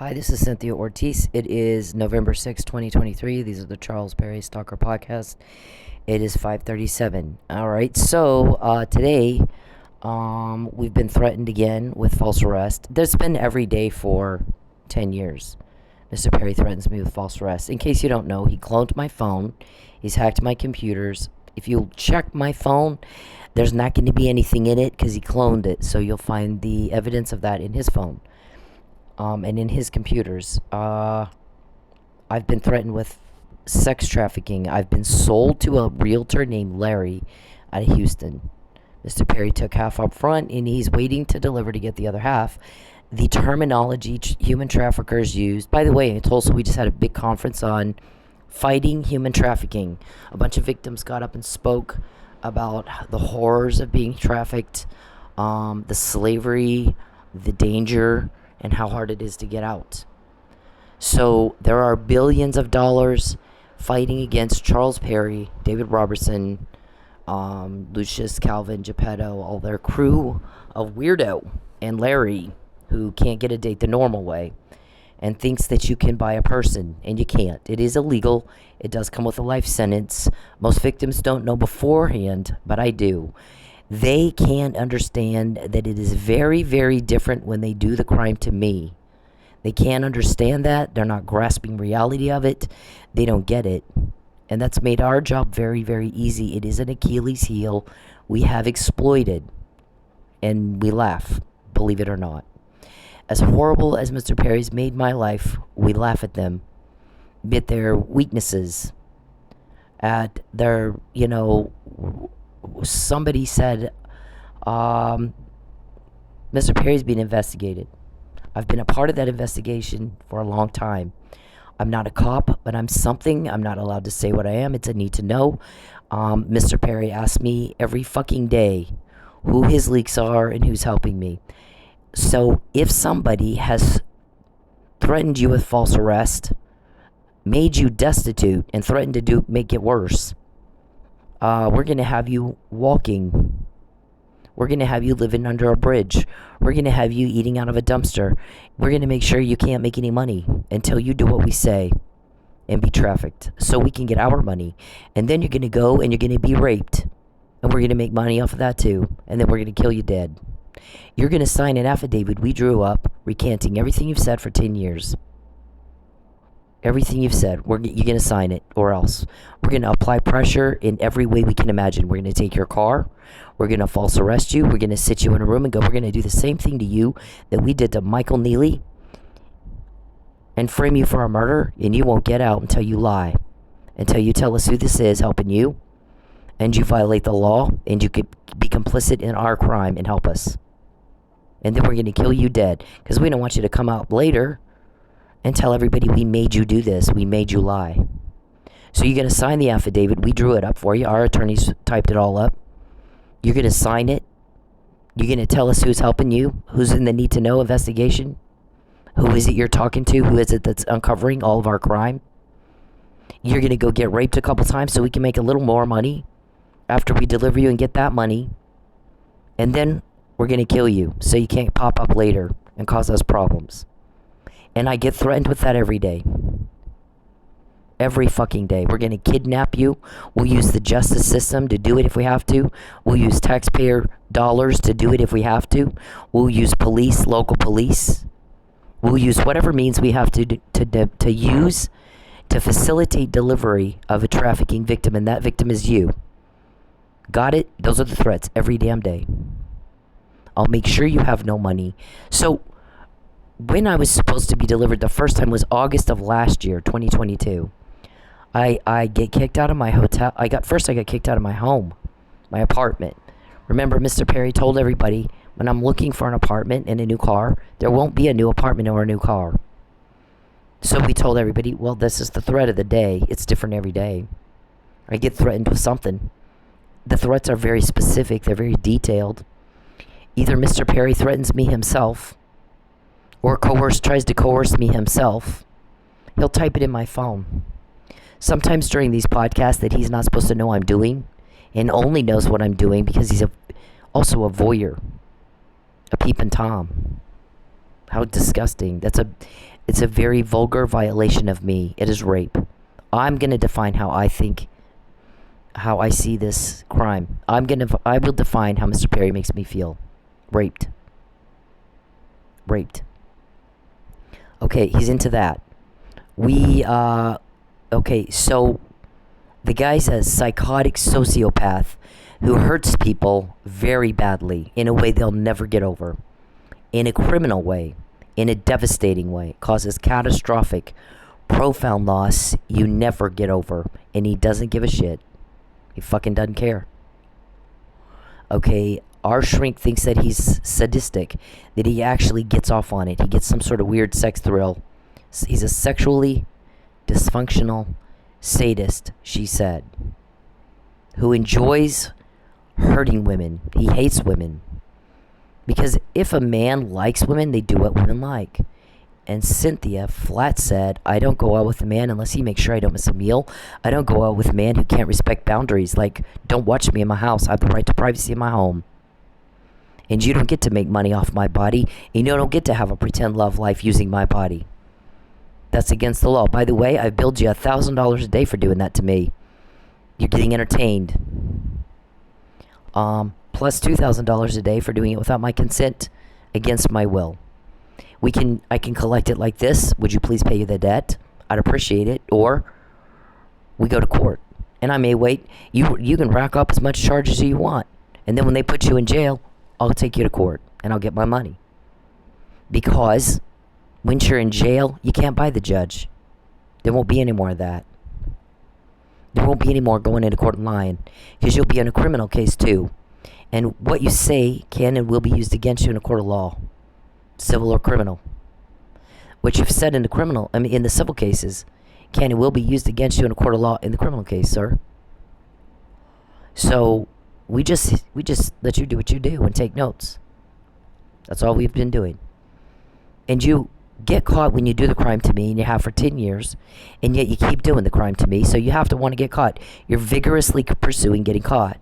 Hi, this is Cynthia Ortiz. It is November 6, 2023. These are the Charles Perry Stalker Podcast. It is 5:37. All right, so today we've been threatened again with false arrest. There's been every day for 10 years. Mr. Perry threatens me with false arrest. In case you don't know, he cloned my phone. He's hacked my computers. If you check my phone, there's not going to be anything in it because he cloned it. So you'll find the evidence of that in his phone. And in his computers. I've been threatened with sex trafficking. I've been sold to a realtor named Larry out of Houston. Mr. Perry took half up front, and he's waiting to deliver to get the other half. The terminology human traffickers used. By the way, in Tulsa, we just had a big conference on fighting human trafficking. A bunch of victims got up and spoke about the horrors of being trafficked, the slavery, the danger, and how hard it is to get out. So there are billions of dollars fighting against Charles Perry, David Robertson, Lucius, Calvin, Geppetto, all their crew of weirdo, and Larry, who can't get a date the normal way and thinks that you can buy a person, and you can't. It is illegal. It does come with a life sentence. Most victims don't know beforehand, but I do. They can't understand that it is very, very different when they do the crime to me. They can't understand that. They're not grasping reality of it. They don't get it. And that's made our job very, very easy. It is an Achilles heel we have exploited. And we laugh, believe it or not. As horrible as Mr. Perry's made my life, we laugh at them. At their weaknesses. At their, somebody said, Mr. Perry's being investigated. I've been a part of that investigation for a long time. I'm not a cop, but I'm something. I'm not allowed to say what I am. It's a need to know. Mr. Perry asks me every fucking day who his leaks are and who's helping me. So if somebody has threatened you with false arrest, made you destitute, and threatened to make it worse, we're going to have you walking. We're going to have you living under a bridge. We're going to have you eating out of a dumpster. We're going to make sure you can't make any money until you do what we say and be trafficked so we can get our money. And then you're going to go and you're going to be raped. And we're going to make money off of that too. And then we're going to kill you dead. You're going to sign an affidavit we drew up recanting everything you've said for 10 years. Everything you've said, you're going to sign it, or else. We're going to apply pressure in every way we can imagine. We're going to take your car. We're going to false arrest you. We're going to sit you in a room and go, we're going to do the same thing to you that we did to Michael Neely and frame you for a murder, and you won't get out until you lie, until you tell us who this is helping you, and you violate the law, and you could be complicit in our crime and help us. And then we're going to kill you dead, because we don't want you to come out later and tell everybody we made you do this, we made you lie. So you're going to sign the affidavit. We drew it up for you. Our attorneys typed it all up. You're going to sign it. You're going to tell us who's helping you, who's in the need to know investigation. Who is it you're talking to? Who is it that's uncovering all of our crime? You're going to go get raped a couple times so we can make a little more money after we deliver you and get that money. And then we're going to kill you so you can't pop up later and cause us problems. And I get threatened with that every day. Every fucking day. We're going to kidnap you. We'll use the justice system to do it if we have to. We'll use taxpayer dollars to do it if we have to. We'll use police, local police. We'll use whatever means we have to use to facilitate delivery of a trafficking victim, and that victim is you. Got it? Those are the threats every damn day. I'll make sure you have no money. So when I was supposed to be delivered the first time was August of last year, 2022. I get kicked out of my hotel. I got kicked out of my home, my apartment. Remember, Mr. Perry told everybody when I'm looking for an apartment and a new car, there won't be a new apartment or a new car. So we told everybody, well, this is the threat of the day. It's different every day. I get threatened with something. The threats are very specific. They're very detailed. Either Mr. Perry threatens me himself, or tries to coerce me himself. He'll type it in my phone. Sometimes during these podcasts that he's not supposed to know I'm doing, and only knows what I'm doing because he's also a voyeur, a peeping Tom. How disgusting. It's a very vulgar violation of me. It is rape. I'm going to define how I see this crime. I will define how Mr. Perry makes me feel. Raped. Okay, he's into that. Okay, so the guy's a psychotic sociopath who hurts people very badly in a way they'll never get over. In a criminal way. In a devastating way. Causes catastrophic, profound loss you never get over. And he doesn't give a shit. He fucking doesn't care. Okay, our shrink thinks that he's sadistic, that he actually gets off on it. He gets some sort of weird sex thrill. He's a sexually dysfunctional sadist, she said, who enjoys hurting women. He hates women. Because if a man likes women, they do what women like. And Cynthia flat said, I don't go out with a man unless he makes sure I don't miss a meal. I don't go out with a man who can't respect boundaries. Like, don't watch me in my house. I have the right to privacy in my home. And you don't get to make money off my body. And you don't get to have a pretend love life using my body. That's against the law. By the way, I billed you $1,000 a day for doing that to me. You're getting entertained. Plus $2,000 a day for doing it without my consent, against my will. I can collect it like this. Would you please pay you the debt? I'd appreciate it. Or we go to court, and I may wait. You can rack up as much charges as you want, and then when they put you in jail, I'll take you to court and I'll get my money. Because when you're in jail, you can't buy the judge. There won't be any more of that. There won't be any more going into court and lying, because you'll be in a criminal case too. And what you say can and will be used against you in a court of law, civil or criminal. What you've said in the civil cases, can and will be used against you in a court of law in the criminal case, sir. So we just let you do what you do and take notes. That's all we've been doing. And you get caught when you do the crime to me, and you have for 10 years, and yet you keep doing the crime to me, so you have to want to get caught. You're vigorously pursuing getting caught.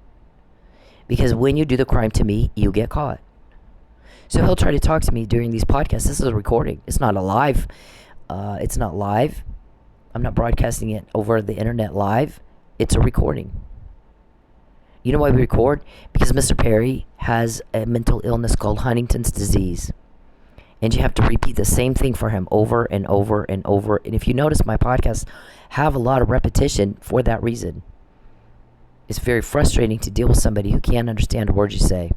Because when you do the crime to me, you get caught. So he'll try to talk to me during these podcasts. This is a recording. It's not a live. It's not live. I'm not broadcasting it over the internet live. It's a recording. You know why we record? Because Mr. Perry has a mental illness called Huntington's disease. And you have to repeat the same thing for him over and over and over. And if you notice, my podcasts have a lot of repetition for that reason. It's very frustrating to deal with somebody who can't understand a word you say.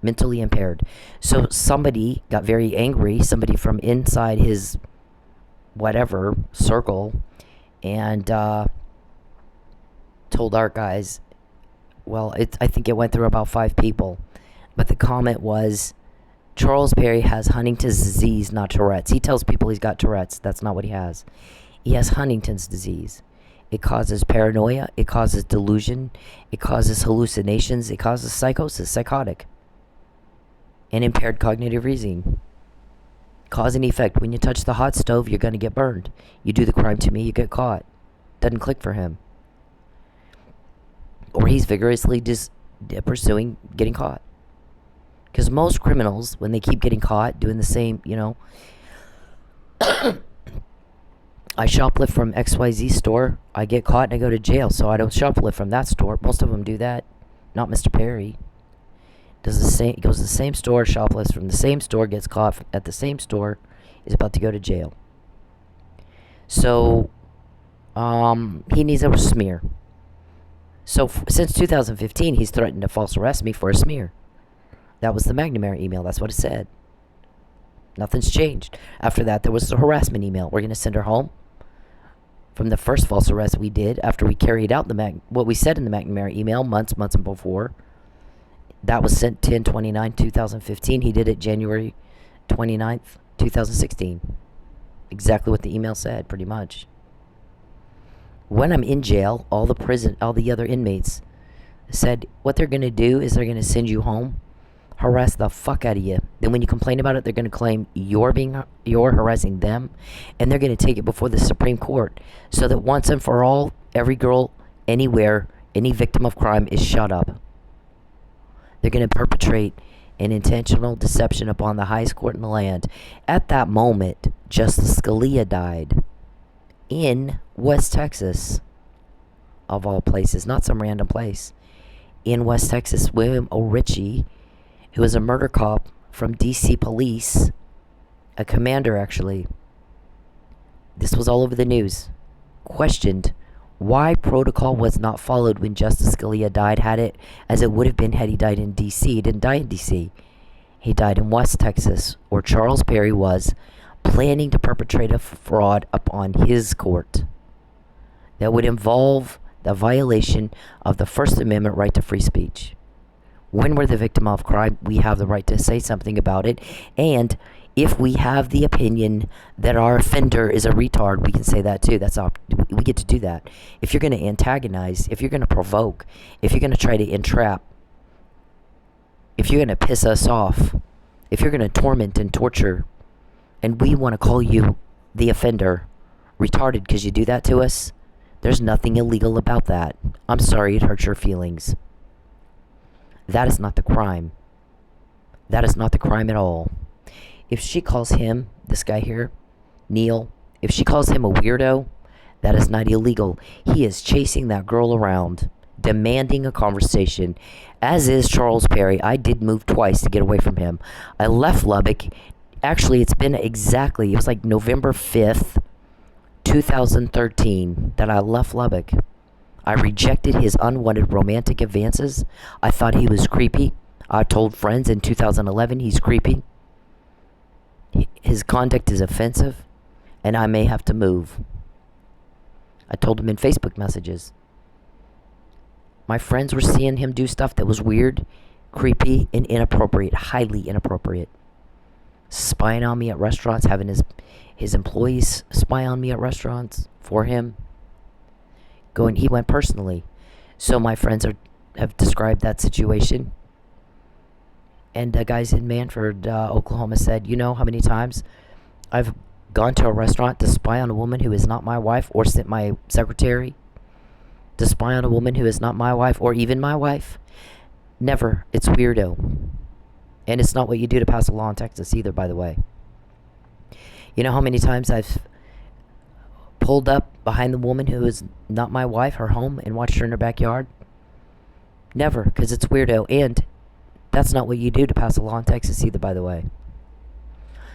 Mentally impaired. So somebody got very angry, somebody from inside his whatever circle, and told our guys, well, I think it went through about 5 people. But the comment was, Charles Perry has Huntington's disease, not Tourette's. He tells people he's got Tourette's. That's not what he has. He has Huntington's disease. It causes paranoia. It causes delusion. It causes hallucinations. It causes psychosis, psychotic, and impaired cognitive reasoning. Cause and effect. When you touch the hot stove, you're going to get burned. You do the crime to me, you get caught. Doesn't click for him. Or he's vigorously pursuing getting caught. Because most criminals, when they keep getting caught doing the same, I shoplift from XYZ store, I get caught and I go to jail, so I don't shoplift from that store. Most of them do that. Not Mr. Perry. Goes to the same store, shoplifts from the same store, gets caught at the same store, is about to go to jail. So, he needs a smear. So, since 2015, he's threatened to false arrest me for a smear. That was the McNamara email. That's what it said. Nothing's changed. After that, there was the harassment email. We're going to send her home. From the first false arrest we did, after we carried out what we said in the McNamara email months before, that was sent 10/29/2015. He did it January 29th, 2016. Exactly what the email said, pretty much. When I'm in jail, all the other inmates said what they're going to do is they're going to send you home, harass the fuck out of you. Then when you complain about it, they're going to claim you're harassing them, and they're going to take it before the Supreme Court, so that once and for all, every girl anywhere, any victim of crime is shut up. They're going to perpetrate an intentional deception upon the highest court in the land. At that moment, Justice Scalia died in West Texas, of all places, not some random place. In West Texas, William O'Ritchie, who was a murder cop from DC police, a commander actually, this was all over the news, questioned why protocol was not followed when Justice Scalia died, had it as it would have been had he died in DC. He didn't die in DC. He died in West Texas, where Charles Perry was planning to perpetrate a fraud upon his court that would involve the violation of the First Amendment right to free speech. When we're the victim of crime, we have the right to say something about it. And if we have the opinion that our offender is a retard, we can say that too. We get to do that. If you're going to antagonize, if you're going to provoke, if you're going to try to entrap, if you're going to piss us off, if you're going to torment and torture, and we want to call you, the offender, retarded because you do that to us, there's nothing illegal about that. I'm sorry it hurts your feelings. That is not the crime. That is not the crime at all. If she calls him, this guy here, Neil, if she calls him a weirdo, that is not illegal. He is chasing that girl around, demanding a conversation, as is Charles Perry. I did move twice to get away from him. I left Lubbock. Actually, it was like November 5th, 2013, that I left Lubbock. I rejected his unwanted romantic advances. I thought he was creepy. I told friends in 2011 he's creepy. His conduct is offensive, and I may have to move. I told him in Facebook messages. My friends were seeing him do stuff that was weird, creepy, and inappropriate, highly inappropriate. Spying on me at restaurants, having his employees spy on me at restaurants for him. He went personally. So my friends have described that situation. And the guys in Manford, Oklahoma said, you know how many times I've gone to a restaurant to spy on a woman who is not my wife, or sent my secretary to spy on a woman who is not my wife, or even my wife? Never. It's weirdo. And it's not what you do to pass a law in Texas either, by the way. You know how many times I've pulled up behind the woman who is not my wife, her home, and watched her in her backyard? Never, because it's weirdo. And that's not what you do to pass a law in Texas either, by the way.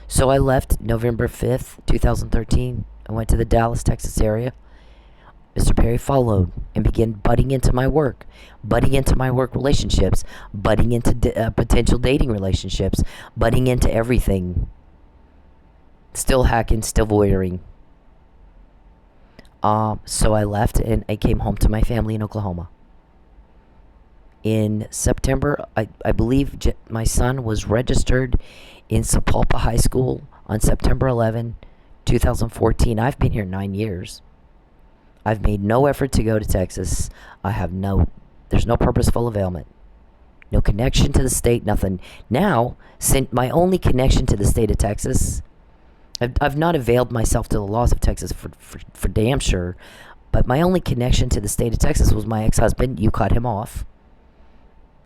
So I left November 5th, 2013. I went to the Dallas, Texas area. Mr. Perry followed and began butting into my work relationships, butting into potential dating relationships, butting into everything. Still hacking, still voyeuring. So I left and I came home to my family in Oklahoma. In September, I believe my son was registered in Sapulpa High School on September 11, 2014. I've been here 9 years. I've made no effort to go to Texas. There's no purposeful availment. No connection to the state, nothing. Now, my only connection to the state of Texas, I've not availed myself to the laws of Texas for damn sure, but my only connection to the state of Texas was my ex-husband. You cut him off.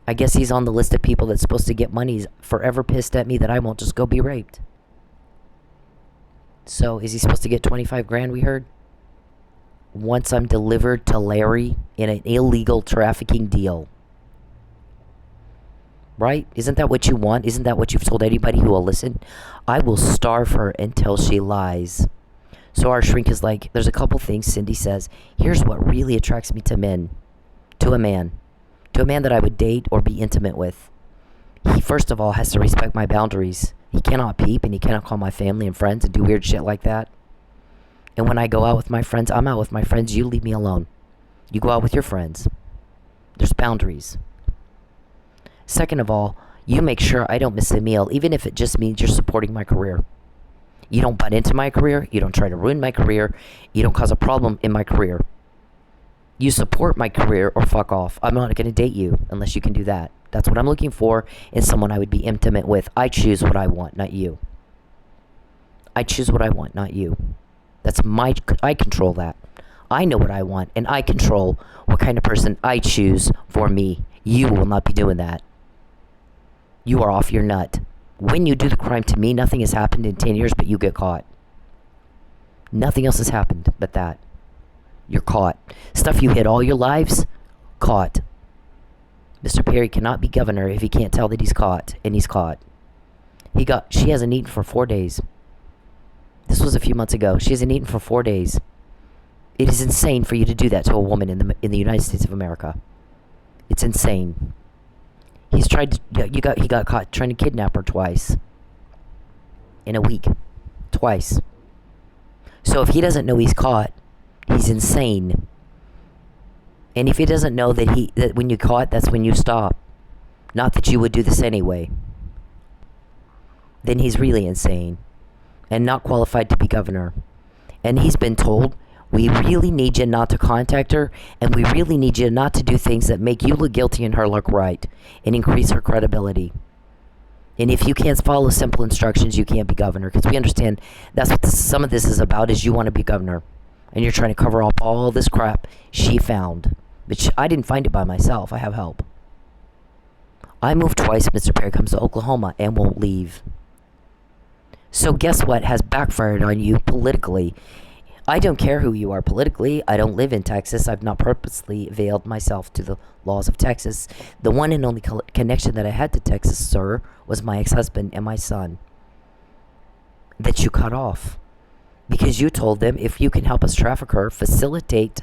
I guess he's on the list of people that's supposed to get money. He's forever pissed at me that I won't just go be raped. So, is he supposed to get 25 grand, we heard? Once I'm delivered to Larry in an illegal trafficking deal. Right? Isn't that what you want? Isn't that what you've told anybody who will listen? I will starve her until she lies. So our shrink is like, there's a couple things Cindy says. Here's what really attracts me to men. To a man that I would date or be intimate with. He, first of all, has to respect my boundaries. He cannot peep, and he cannot call my family and friends and do weird shit like that. And when I go out with my friends, I'm out with my friends. You leave me alone. You go out with your friends. There's boundaries. Second of all, you make sure I don't miss a meal, even if it just means you're supporting my career. You don't butt into my career. You don't try to ruin my career. You don't cause a problem in my career. You support my career or fuck off. I'm not going to date you unless you can do that. That's what I'm looking for in someone I would be intimate with. I choose what I want, not you. I choose what I want, not you. I control that. I know what I want, and I control what kind of person I choose for me. You will not be doing that. You are off your nut. When you do the crime to me, nothing has happened in 10 years, but you get caught. Nothing else has happened but that. You're caught. Stuff you hid all your lives, caught. Mr. Perry cannot be governor if he can't tell that he's caught, and he's caught. She hasn't eaten for 4 days. This was a few months ago. She hasn't eaten for 4 days. It is insane for you to do that to a woman in the United States of America. It's insane. He got caught trying to kidnap her twice. In a week. Twice. So if he doesn't know he's caught, he's insane. And if he doesn't know that when you're caught, that's when you stop. Not that you would do this anyway. Then he's really insane. And not qualified to be governor. And he's been told, we really need you not to contact her, and we really need you not to do things that make you look guilty and her look right, and increase her credibility. And if you can't follow simple instructions, you can't be governor. Because we understand that's what some of this is about, is you want to be governor. And you're trying to cover up all this crap she found. But I didn't find it by myself. I have help. I moved twice. Mr. Perry comes to Oklahoma and won't leave. So guess what has backfired on you politically? I don't care who you are politically. I don't live in Texas. I've not purposely veiled myself to the laws of Texas. The one and only connection that I had to Texas, sir, was my ex-husband and my son. That you cut off. Because you told them, if you can help us traffic her, facilitate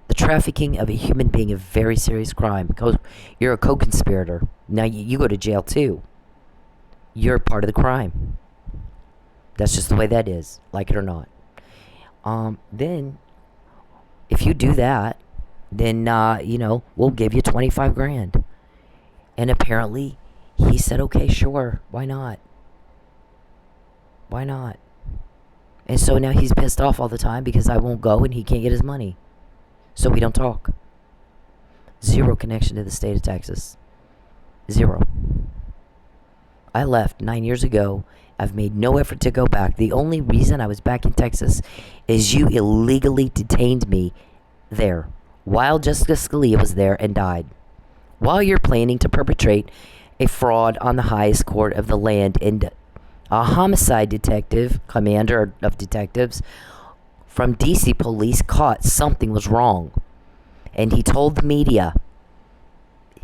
the trafficking of a human being, a very serious crime. You're a co-conspirator. Now you go to jail too. You're part of the crime. That's just the way that is, like it or not. Then, if you do that, then, we'll give you 25 grand. And apparently, he said, okay, sure, why not? Why not? And so now he's pissed off all the time because I won't go and he can't get his money. So we don't talk. Zero connection to the state of Texas. Zero. I left 9 years ago. I've made no effort to go back. The only reason I was back in Texas is you illegally detained me there while Jessica Scalia was there and died. While you're planning to perpetrate a fraud on the highest court of the land, and a homicide detective, commander of detectives from DC police caught something was wrong. And he told the media,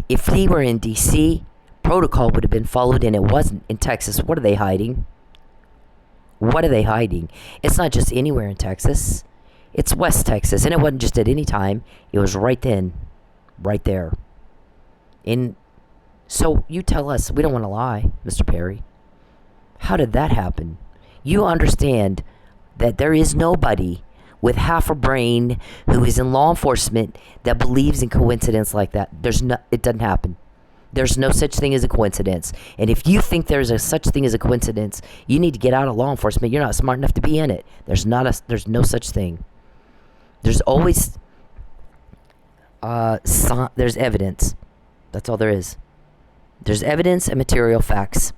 if he were in DC, protocol would have been followed, and it wasn't in Texas. What are they hiding? What are they hiding? It's not just anywhere in Texas. It's West Texas, and it wasn't just at any time. It was right then, right there. And so you tell us, we don't want to lie, Mr. Perry. How did that happen? You understand that there is nobody with half a brain who is in law enforcement that believes in coincidence like that. It doesn't happen. There's no such thing as a coincidence. And if you think there's a such thing as a coincidence, you need to get out of law enforcement. You're not smart enough to be in it. There's no such thing. There's always there's evidence. That's all there is. There's evidence and material facts.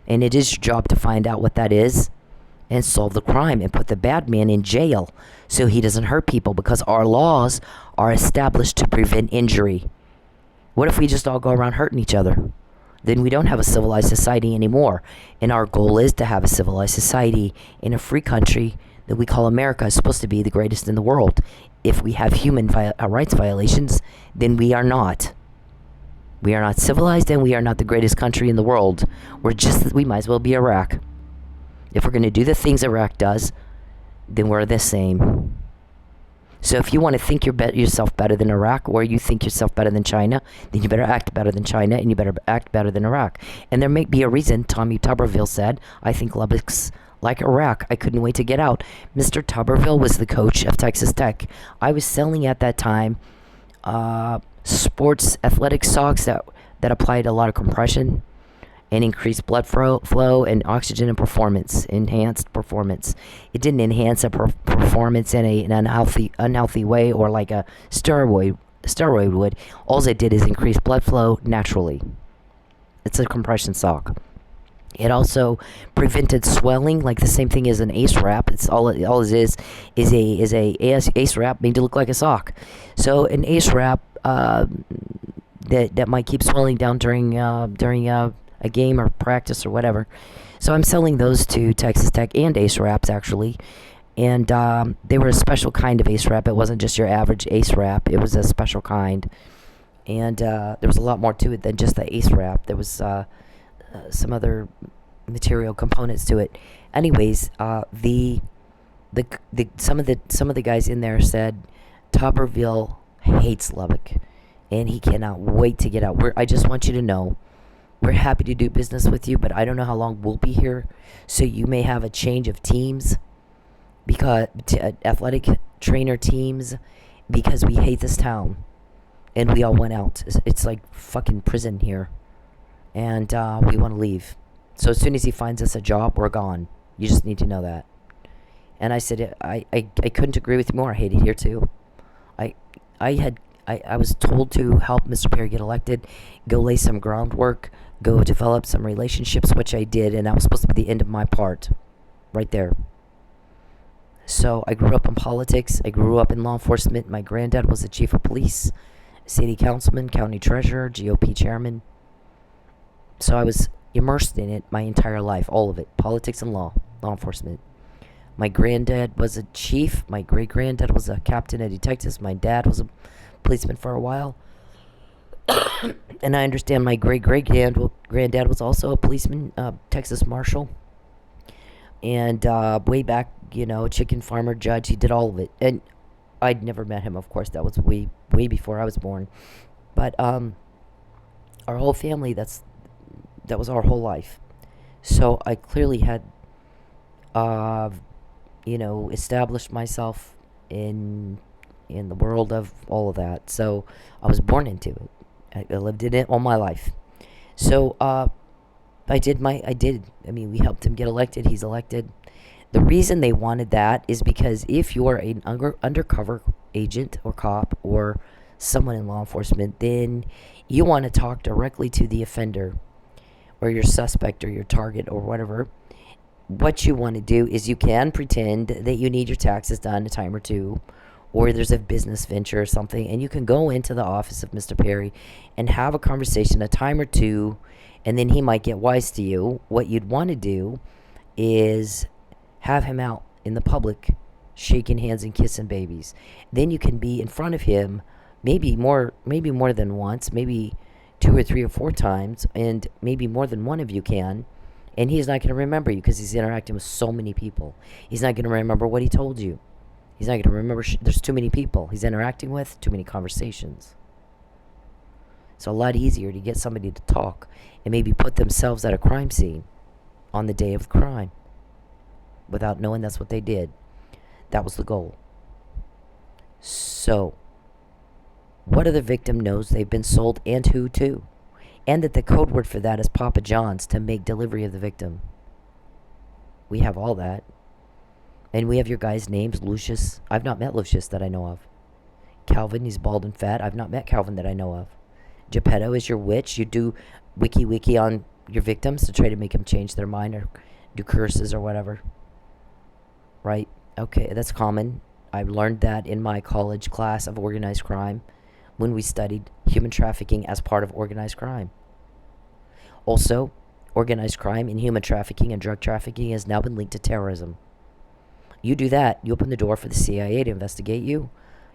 And it is your job to find out what that is and solve the crime and put the bad man in jail so he doesn't hurt people, because our laws are established to prevent injury. What if we just all go around hurting each other? Then we don't have a civilized society anymore. And our goal is to have a civilized society in a free country that we call America. Is supposed to be the greatest in the world. If we have human rights violations, then we are not. We are not civilized, and we are not the greatest country in the world. We might as well be Iraq. If we're going to do the things Iraq does, then we're the same. So if you want to think yourself better than Iraq, or you think yourself better than China, then you better act better than China, and you better act better than Iraq. And there may be a reason. Tommy Tuberville said, I think Lubbock's like Iraq. I couldn't wait to get out. Mr. Tuberville was the coach of Texas Tech. I was selling at that time sports athletic socks that applied a lot of compression and increased blood flow and oxygen and enhanced performance. It didn't enhance a performance in an unhealthy way, or like a steroid would. All it did is increase blood flow naturally. It's a compression sock. It also prevented swelling, like the same thing as an ace wrap. It's all it is a ace wrap made to look like a sock. So an ace wrap that might keep swelling down during a game or practice or whatever. So I'm selling those to Texas Tech and Ace Wraps, actually. And they were a special kind of ace rap. It wasn't just your average ace rap. It was a special kind. And there was a lot more to it than just the ace rap. There was some other material components to it. Anyways, some of the guys in there said Tuberville hates Lubbock, and he cannot wait to get out. I just want you to know, we're happy to do business with you, but I don't know how long we'll be here, so you may have a change of teams, because athletic trainer teams, because we hate this town, and we all went out. It's like fucking prison here, and we want to leave. So as soon as he finds us a job, we're gone. You just need to know that. And I said, I couldn't agree with you more. I hate it here too. I was told to help Mr. Perry get elected, go lay some groundwork, go develop some relationships, which I did, and that was supposed to be the end of my part, right there. So I grew up in politics. I grew up in law enforcement. My granddad was the chief of police, city councilman, county treasurer, GOP chairman. So I was immersed in it my entire life, all of it, politics and law enforcement. My granddad was a chief. My great-granddad was a captain of detectives. My dad was a policeman for a while. And I understand my great-granddad was also a policeman, Texas Marshal. And way back, chicken farmer, judge, he did all of it. And I'd never met him, of course. That was way before I was born. But our whole family, that was our whole life. So I clearly had established myself in the world of all of that. So I was born into it. I lived in it all my life. So we helped him get elected. He's elected. The reason they wanted that is because if you're an undercover agent or cop or someone in law enforcement, then you want to talk directly to the offender or your suspect or your target or whatever. What you want to do is you can pretend that you need your taxes done a time or two, or there's a business venture or something, and you can go into the office of Mr. Perry and have a conversation a time or two, and then he might get wise to you. What you'd want to do is have him out in the public shaking hands and kissing babies. Then you can be in front of him maybe more than once, maybe 2 or 3 or 4 times, and maybe more than one of you can. And he's not going to remember you because he's interacting with so many people. He's not going to remember what he told you. He's not going to remember. There's too many people he's interacting with, too many conversations. It's a lot easier to get somebody to talk and maybe put themselves at a crime scene on the day of the crime without knowing that's what they did. That was the goal. So, what other victim knows they've been sold, and who to? And that the code word for that is Papa John's to make delivery of the victim. We have all that. And we have your guys' names, Lucius. I've not met Lucius that I know of. Calvin, he's bald and fat. I've not met Calvin that I know of. Geppetto is your witch. You do wiki on your victims to try to make them change their mind or do curses or whatever. Right? Okay, that's common. I learned that in my college class of organized crime when we studied human trafficking as part of organized crime. Also, organized crime and human trafficking and drug trafficking has now been linked to terrorism. You do that, you open the door for the CIA to investigate you.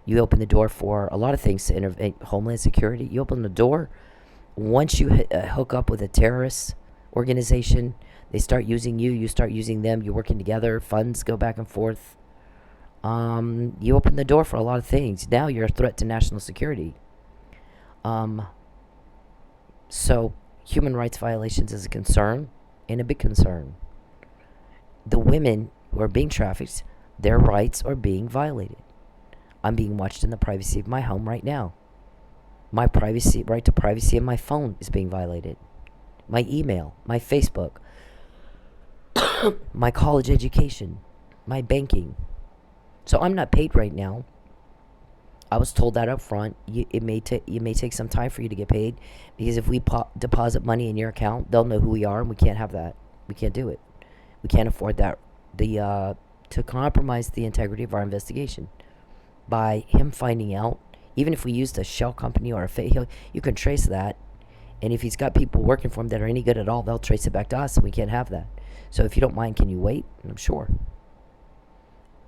You open the door for a lot of things to intervene, Homeland Security. You open the door. Once you hook up with a terrorist organization, they start using you, you start using them, you're working together, funds go back and forth. You open the door for a lot of things. Now you're a threat to national security. So human rights violations is a concern, and a big concern. The women who are being trafficked, their rights are being violated. I'm being watched in the privacy of my home right now. My right to privacy of my phone is being violated. My email, my Facebook, my college education, my banking. So I'm not paid right now. I was told that up front. It may take some time for you to get paid, because if we deposit money in your account, they'll know who we are, and we can't have that. We can't do it. We can't afford that. To compromise the integrity of our investigation by him finding out. Even if we used a shell company or you can trace that, and if he's got people working for him that are any good at all, they'll trace it back to us, and we can't have that. So if you don't mind, can you wait? And I'm sure.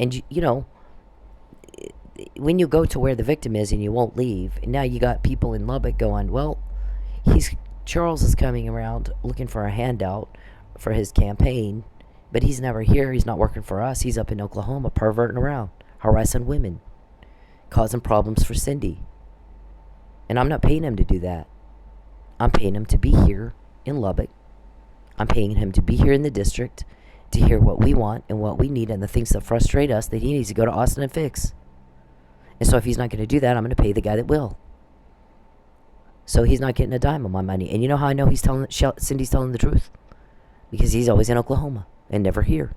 And, when you go to where the victim is and you won't leave, and now you got people in Lubbock going, well, Charles is coming around looking for a handout for his campaign, but he's never here. He's not working for us. He's up in Oklahoma perverting around, harassing women, causing problems for Cindy. And I'm not paying him to do that. I'm paying him to be here in Lubbock. I'm paying him to be here in the district to hear what we want and what we need and the things that frustrate us that he needs to go to Austin and fix. And so if he's not going to do that, I'm going to pay the guy that will. So he's not getting a dime of my money. And you know how I know Cindy's telling the truth? Because he's always in Oklahoma and never here.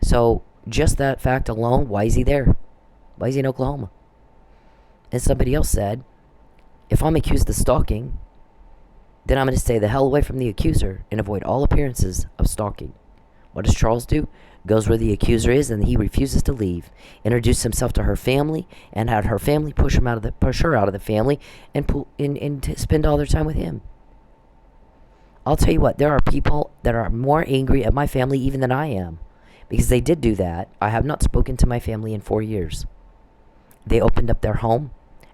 So just that fact alone, why is he there? Why is he in Oklahoma? And somebody else said, if I'm accused of stalking, then I'm going to stay the hell away from the accuser and avoid all appearances of stalking. What does Charles do? Goes where the accuser is, and he refuses to leave. Introduce himself to her family, and had her family push her out of the family, and spend all their time with him. I'll tell you what, there are people that are more angry at my family even than I am, because they did do that. I have not spoken to my family in 4 years. They opened up their home.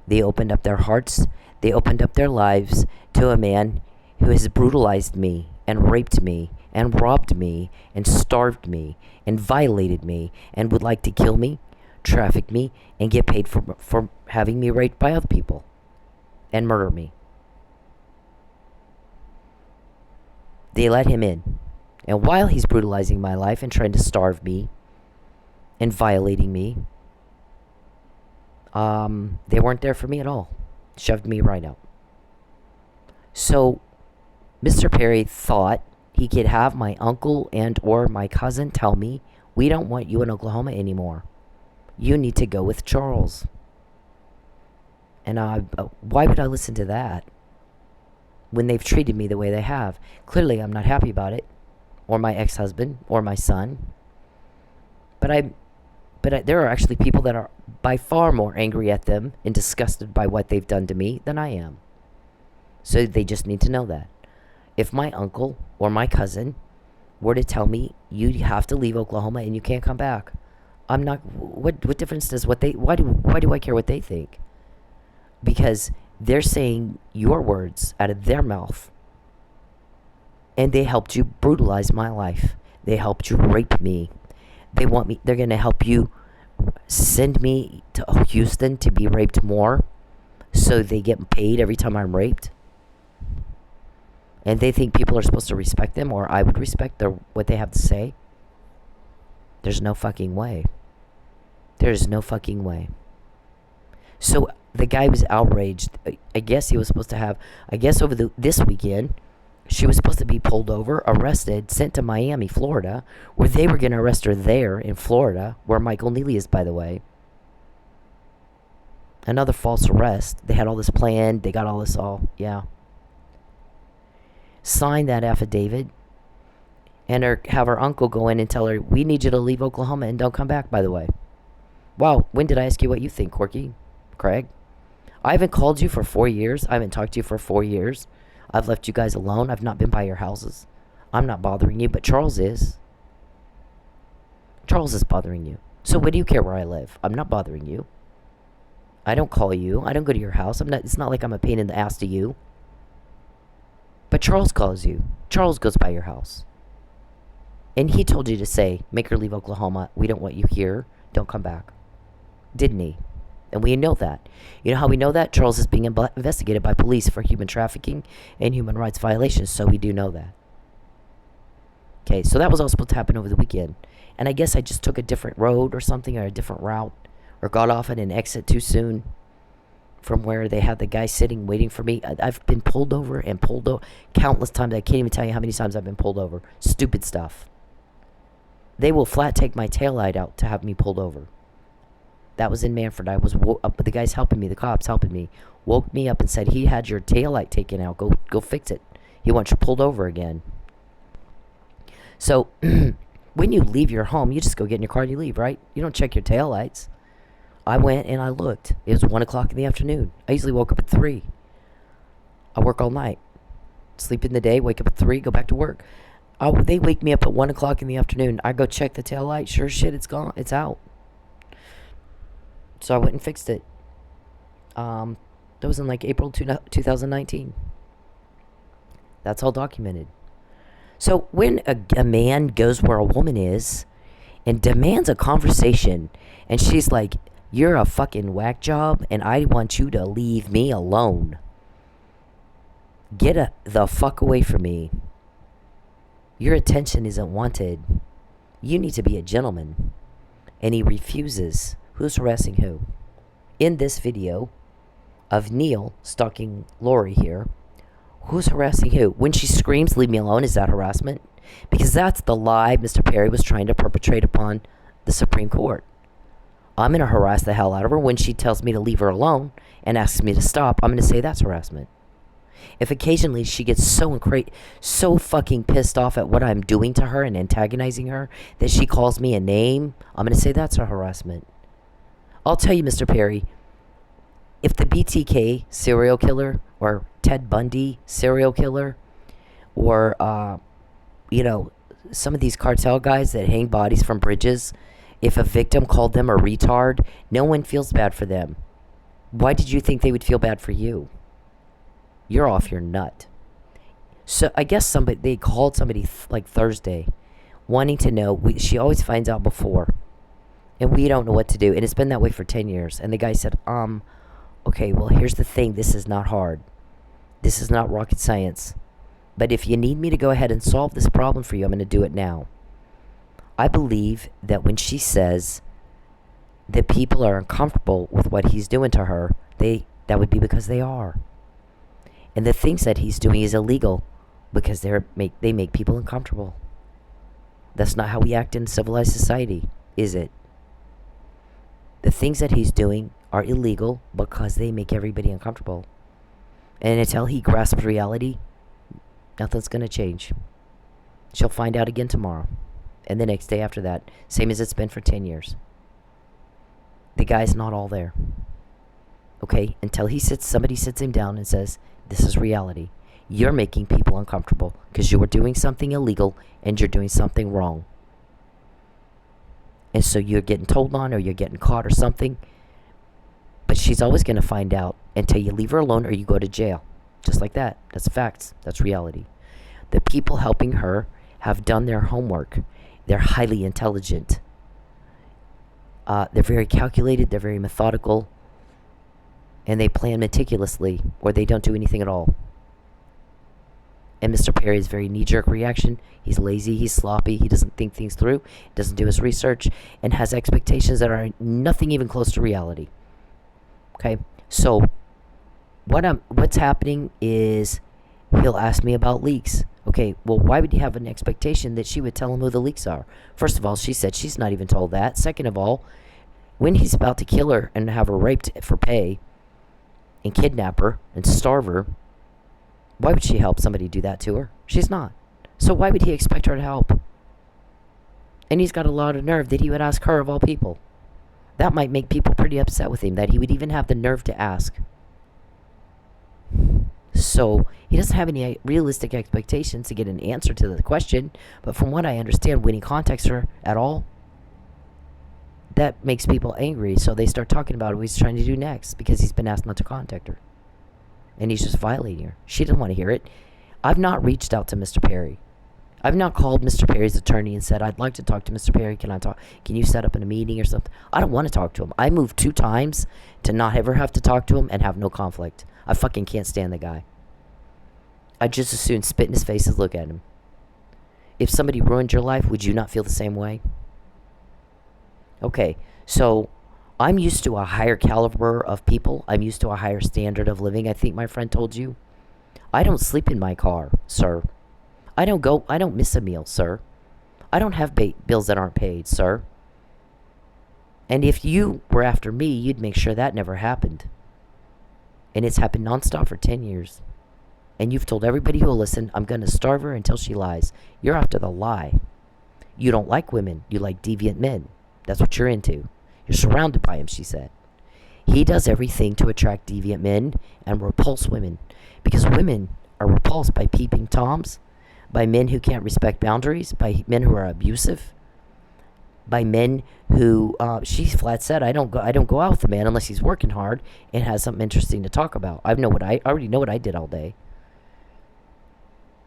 They opened up their hearts. They opened up their lives to a man who has brutalized me and raped me and robbed me and starved me and violated me and would like to kill me, traffic me, and get paid for having me raped by other people and murder me. They let him in. And while he's brutalizing my life and trying to starve me and violating me, they weren't there for me at all. Shoved me right out. So Mr. Perry thought he could have my uncle and or my cousin tell me, we don't want you in Oklahoma anymore. You need to go with Charles. And why would I listen to that when they've treated me the way they have? Clearly I'm not happy about it, or my ex-husband, or my son. But there are actually people that are by far more angry at them and disgusted by what they've done to me than I am. So they just need to know that. If my uncle or my cousin were to tell me, you have to leave Oklahoma and you can't come back, I'm not, what difference does why do I care what they think? Because they're saying your words out of their mouth. And they helped you brutalize my life. They helped you rape me. They're going to help you send me to Houston to be raped more so they get paid every time I'm raped. And they think people are supposed to respect them, or I would respect what they have to say. There's no fucking way. There's no fucking way. So the guy was outraged. I guess he was supposed to have, over this weekend, she was supposed to be pulled over, arrested, sent to Miami, Florida, where they were going to arrest her there in Florida, where Michael Neely is, by the way. Another false arrest. They had all this planned. They got all this yeah. Sign that affidavit and have her uncle go in and tell her, we need you to leave Oklahoma and don't come back, by the way. Wow, when did I ask you what you think, Corky? Craig? I haven't called you for 4 years. I haven't talked to you for 4 years. I've left you guys alone. I've not been by your houses. I'm not bothering you, but Charles is. Charles is bothering you. So what do you care where I live? I'm not bothering you. I don't call you. I don't go to your house. It's not like I'm a pain in the ass to you. But Charles calls you. Charles goes by your house. And he told you to say, make her leave Oklahoma. We don't want you here. Don't come back. Didn't he? And we know that. You know how we know that? Charles is being investigated by police for human trafficking and human rights violations. So we do know that. Okay, so that was all supposed to happen over the weekend. And I guess I just took a different road or something, or a different route, or got off at an exit too soon from where they had the guy sitting waiting for me. I've been pulled over and pulled over countless times. I can't even tell you how many times I've been pulled over. Stupid stuff. They will flat take my taillight out to have me pulled over. That was in Manford. I was up, but the guy's helping me. The cops helping me. Woke me up and said, he had your taillight taken out. Go fix it. He wants you pulled over again. So when you leave your home, you just go get in your car and you leave, right? You don't check your taillights. I went and I looked. It was 1 o'clock in the afternoon. I usually woke up at 3. I work all night. Sleep in the day, wake up at 3, go back to work. Oh, they wake me up at 1 o'clock in the afternoon. I go check the tail light. Sure as shit, it's gone. It's out. So I went and fixed it. That was in like April 2019. That's all documented. So when a man goes where a woman is and demands a conversation, and she's like, "You're a fucking whack job, and I want you to leave me alone. Get the fuck away from me. Your attention isn't wanted. You need to be a gentleman." And he refuses. Who's harassing who? In this video of Neil stalking Lori here, who's harassing who? When she screams, "Leave me alone," is that harassment? Because that's the lie Mr. Perry was trying to perpetrate upon the Supreme Court. I'm going to harass the hell out of her. When she tells me to leave her alone and asks me to stop, I'm going to say that's harassment. If occasionally she gets so fucking pissed off at what I'm doing to her and antagonizing her that she calls me a name, I'm going to say that's a harassment. I'll tell you, Mr. Perry, if the BTK serial killer or Ted Bundy serial killer or, some of these cartel guys that hang bodies from bridges, if a victim called them a retard, no one feels bad for them. Why did you think they would feel bad for you? You're off your nut. So I guess they called somebody like Thursday wanting to know. She always finds out before. And we don't know what to do. And it's been that way for 10 years. And the guy said, okay, well, here's the thing. This is not hard. This is not rocket science. But if you need me to go ahead and solve this problem for you, I'm going to do it now. I believe that when she says that people are uncomfortable with what he's doing to her, that would be because they are. And the things that he's doing is illegal because they make people uncomfortable. That's not how we act in civilized society, is it? The things that he's doing are illegal because they make everybody uncomfortable. And until he grasps reality, nothing's going to change. She'll find out again tomorrow. And the next day after that. Same as it's been for 10 years. The guy's not all there. Okay? Until somebody sits him down and says, this is reality. You're making people uncomfortable because you are doing something illegal and you're doing something wrong. And so you're getting told on or you're getting caught or something. But she's always going to find out until you leave her alone or you go to jail. Just like that. That's facts. That's reality. The people helping her have done their homework. They're highly intelligent. They're very calculated. They're very methodical. And they plan meticulously or they don't do anything at all. And Mr. Perry's very knee-jerk reaction. He's lazy, he's sloppy, he doesn't think things through, doesn't do his research, and has expectations that are nothing even close to reality. Okay? So, what's happening is he'll ask me about leaks. Okay, well, why would he have an expectation that she would tell him who the leaks are? First of all, she said she's not even told that. Second of all, when he's about to kill her and have her raped for pay and kidnap her and starve her, why would she help somebody do that to her? She's not. So why would he expect her to help? And he's got a lot of nerve that he would ask her of all people. That might make people pretty upset with him, that he would even have the nerve to ask. So he doesn't have any realistic expectations to get an answer to the question. But from what I understand, when he contacts her at all, that makes people angry. So they start talking about what he's trying to do next because he's been asked not to contact her. And he's just violating her. She doesn't want to hear it. I've not reached out to Mr. Perry. I've not called Mr. Perry's attorney and said, I'd like to talk to Mr. Perry. Can you set up a meeting or something? I don't want to talk to him. I moved 2 times to not ever have to talk to him and have no conflict. I fucking can't stand the guy. I'd just as soon spit in his face as look at him. If somebody ruined your life, would you not feel the same way? Okay, so I'm used to a higher caliber of people. I'm used to a higher standard of living. I think my friend told you. I don't sleep in my car, sir. I don't miss a meal, sir. I don't have bills that aren't paid, sir. And if you were after me, you'd make sure that never happened. And it's happened nonstop for 10 years. And you've told everybody who will listen, I'm going to starve her until she lies. You're after the lie. You don't like women. You like deviant men. That's what you're into. You're surrounded by him, she said. He does everything to attract deviant men and repulse women. Because women are repulsed by peeping toms. By men who can't respect boundaries, by men who are abusive, by men who she flat said, I don't go out with a man unless he's working hard and has something interesting to talk about. I already know what I did all day.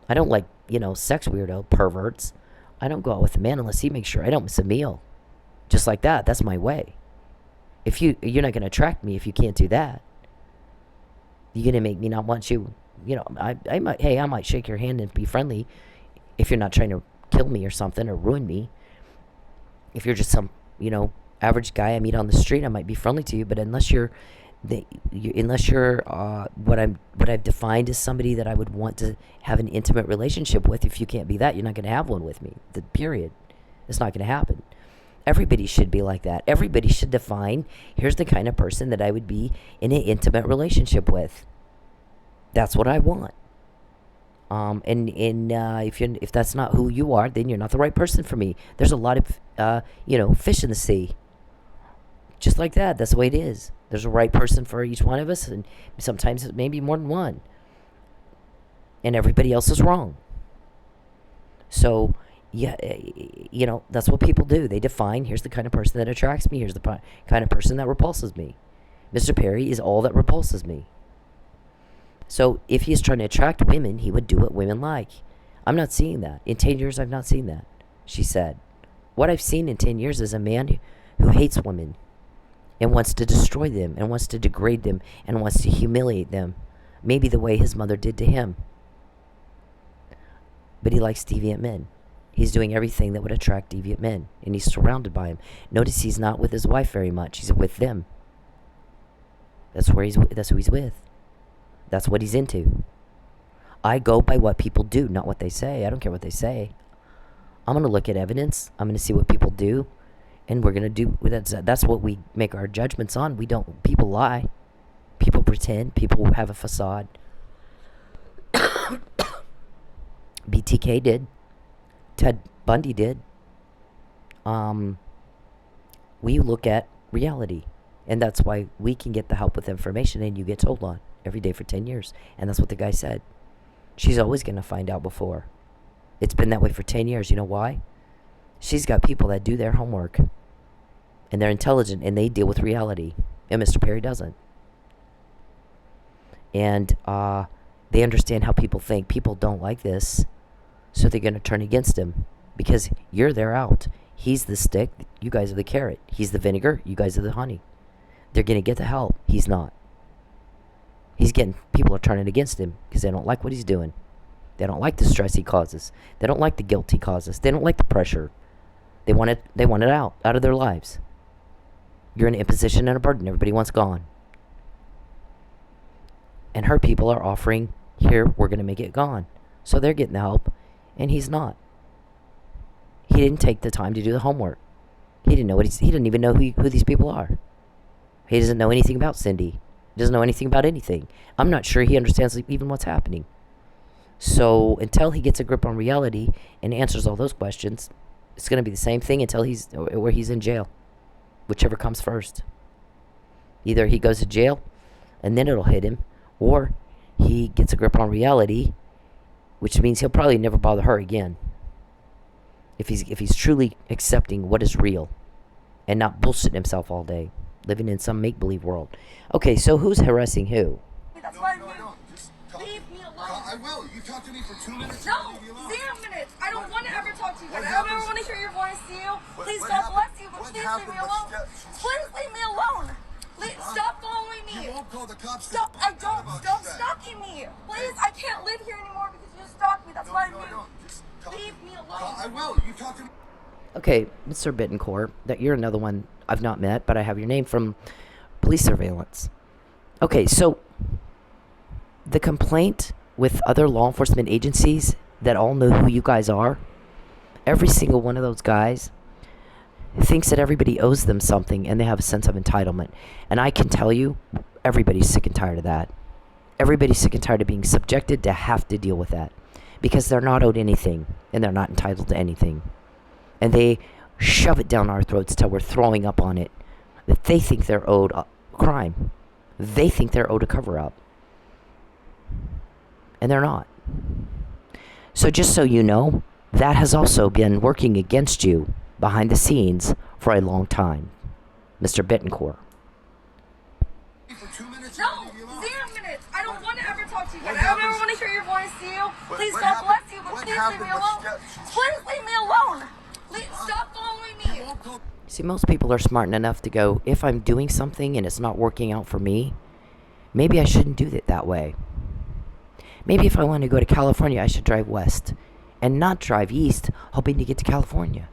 I don't like, sex weirdo perverts. I don't go out with a man unless he makes sure I don't miss a meal. Just like that. That's my way. If you're not going to attract me if you can't do that. You're going to make me not want you. I might shake your hand and be friendly if you're not trying to kill me or something or ruin me. If you're just some, average guy I meet on the street, I might be friendly to you. But unless you're what I've defined as somebody that I would want to have an intimate relationship with, if you can't be that, you're not going to have one with me. Period. It's not going to happen. Everybody should be like that. Everybody should define, here's the kind of person that I would be in an intimate relationship with. That's what I want. If that's not who you are, then you're not the right person for me. There's a lot of, fish in the sea. Just like that. That's the way it is. There's a right person for each one of us, and sometimes it may be more than one. And everybody else is wrong. So, yeah, that's what people do. They define, here's the kind of person that attracts me, here's the kind of person that repulses me. Mr. Perry is all that repulses me. So if he's trying to attract women, he would do what women like. I'm not seeing that. In 10 years, I've not seen that, she said. What I've seen in 10 years is a man who hates women and wants to destroy them and wants to degrade them and wants to humiliate them, maybe the way his mother did to him. But he likes deviant men. He's doing everything that would attract deviant men, and he's surrounded by them. Notice he's not with his wife very much. He's with them. That's who he's with. That's what he's into. I go by what people do, not what they say. I don't care what they say. I'm going to look at evidence. I'm going to see what people do. And we're going to do, that's what we make our judgments on. People lie. People pretend. People have a facade. BTK did. Ted Bundy did. We look at reality. And that's why we can get the help with information and you get told on every day for 10 years. And that's what the guy said. She's always going to find out before. It's been that way for 10 years. You know why? She's got people that do their homework. And they're intelligent and they deal with reality. And Mr. Perry doesn't. And they understand how people think. People don't like this. So they're going to turn against him. Because they're out. He's the stick. You guys are the carrot. He's the vinegar. You guys are the honey. They're going to get the help. He's not. People are turning against him because they don't like what he's doing. They don't like the stress he causes. They don't like the guilt he causes. They don't like the pressure. They want it out of their lives. You're an imposition and a burden. Everybody wants gone. And her people are offering, here, we're going to make it gone. So they're getting the help, and he's not. He didn't take the time to do the homework. He didn't even know who these people are. He doesn't know anything about Cindy. He doesn't know anything about anything. I'm not sure he understands even what's happening. So until he gets a grip on reality and answers all those questions, it's going to be the same thing until he's in jail. Whichever comes first. Either he goes to jail and then it'll hit him, or he gets a grip on reality, which means he'll probably never bother her again. If he's truly accepting what is real and not bullshitting himself all day, living in some make-believe world. Okay, so who's harassing who? That's why just leave me alone. I will. You talk to me for 2 minutes. No, 0 minutes. I don't want to ever talk to you. I don't ever want to hear your voice, you. Please, God bless you, but please leave me alone. Please leave me alone. Stop following me. You won't call the cops. Stop. Stop stalking me. Please, I can't live here anymore because you stalked me. That's why I'm here. Leave me alone. I will. You talk to me. Okay, Mr. Bittencourt, that you're another one I've not met, but I have your name from police surveillance. Okay, so the complaint with other law enforcement agencies that all know who you guys are, every single one of those guys thinks that everybody owes them something and they have a sense of entitlement. And I can tell you, everybody's sick and tired of that. Everybody's sick and tired of being subjected to have to deal with that because they're not owed anything and they're not entitled to anything. And they shove it down our throats till we're throwing up on it, that they think they're owed a crime. They think they're owed a cover-up. And they're not. So just so you know, that has also been working against you behind the scenes for a long time, Mr. Bittencourt. For 2 minutes, No, I'll leave you alone. 0 minutes. I don't want to ever talk to you again. What I don't ever happens- want to hear your voice, Seal. Please, what God happened- bless you, but what please leave happened me was alone. that- Please leave me alone. Stop following me. You won't go- See, most people are smart enough to go, if I'm doing something and it's not working out for me, maybe I shouldn't do it that way. Maybe if I want to go to California, I should drive west and not drive east, hoping to get to California,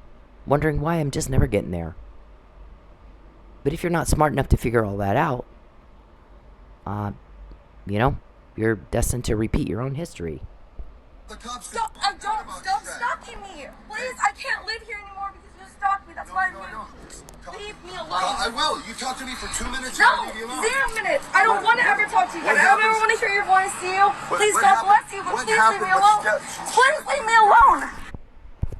wondering why I'm just never getting there. But if you're not smart enough to figure all that out, you're destined to repeat your own history. The cops Stop! can I find out don't. about Stop you. stalking me. Please, I can't live here anymore because you stalked me. That's why I'm here. Leave me alone. I will. You talk to me for 2 minutes, No, I'll leave you alone. 0 minutes. I don't want to ever talk to you again. What I don't ever happens- want to hear your voice, Seal. Please, what God happened- bless you, but what please leave me happened alone. was- Please leave me alone.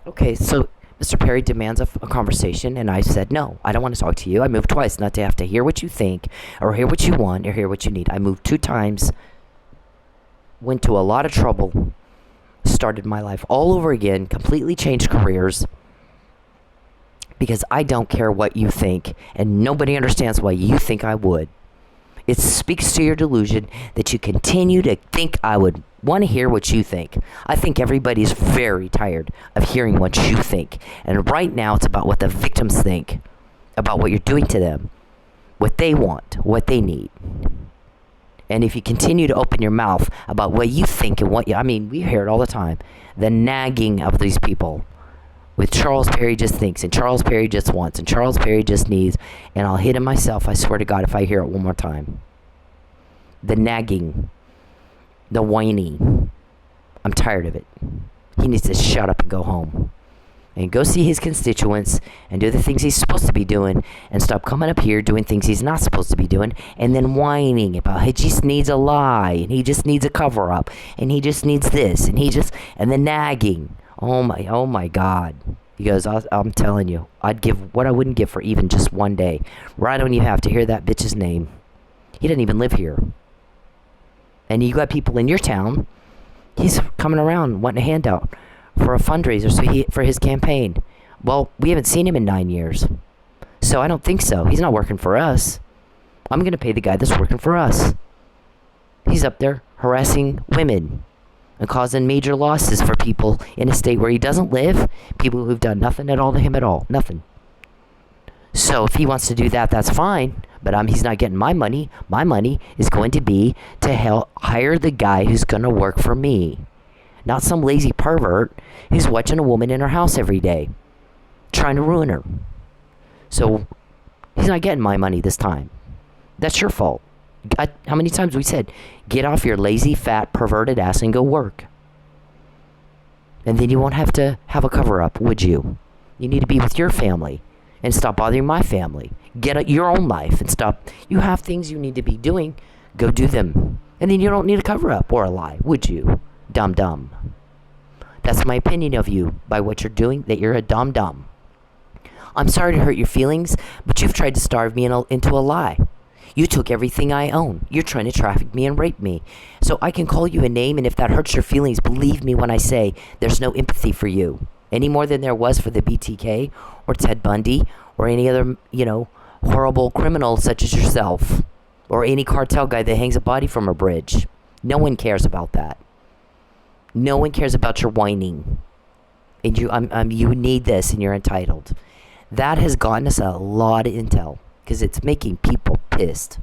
Okay, so Mr. Perry demands a conversation, and I said, no, I don't want to talk to you. I moved twice, not to have to hear what you think, or hear what you want, or hear what you need. I moved 2 times, went to a lot of trouble, started my life all over again, completely changed careers, because I don't care what you think, and nobody understands why you think I would. It speaks to your delusion that you continue to think I would want to hear what you think. I think everybody's very tired of hearing what you think. And right now it's about what the victims think, about what you're doing to them, what they want, what they need. And if you continue to open your mouth about what you think and we hear it all the time, the nagging of these people with Charles Perry just thinks, and Charles Perry just wants, and Charles Perry just needs, and I'll hit him myself, I swear to God, if I hear it one more time. The nagging, the whining, I'm tired of it. He needs to shut up and go home. And go see his constituents and do the things he's supposed to be doing, and stop coming up here doing things he's not supposed to be doing, and then whining about he just needs a lie, and he just needs a cover-up, and he just needs this, and and the nagging. Oh my God. He goes, I'm telling you, I'd give what I wouldn't give for even just one day. Why don't you have to hear that bitch's name? He doesn't even live here. And you got people in your town, he's coming around wanting a handout for a fundraiser for his campaign. Well, we haven't seen him in 9 years. So I don't think so. He's not working for us. I'm going to pay the guy that's working for us. He's up there harassing women and causing major losses for people in a state where he doesn't live, people who've done nothing at all to him at all. Nothing. So if he wants to do that, that's fine. But he's not getting my money. My money is going to be to hire the guy who's going to work for me. Not some lazy pervert who's watching a woman in her house every day, trying to ruin her. So he's not getting my money this time. That's your fault. How many times we said, get off your lazy, fat, perverted ass and go work. And then you won't have to have a cover-up, would you? You need to be with your family and stop bothering my family. Get your own life and stop. You have things you need to be doing. Go do them. And then you don't need a cover-up or a lie, would you? Dumb. That's my opinion of you by what you're doing, that you're a dumb. I'm sorry to hurt your feelings, but you've tried to starve me into a lie. You took everything I own. You're trying to traffic me and rape me. So I can call you a name, and if that hurts your feelings, believe me when I say there's no empathy for you. Any more than there was for the BTK or Ted Bundy or any other, horrible criminal such as yourself. Or any cartel guy that hangs a body from a bridge. No one cares about that. No one cares about your whining. And you need this and you're entitled. That has gotten us a lot of intel. Because it's making people pissed.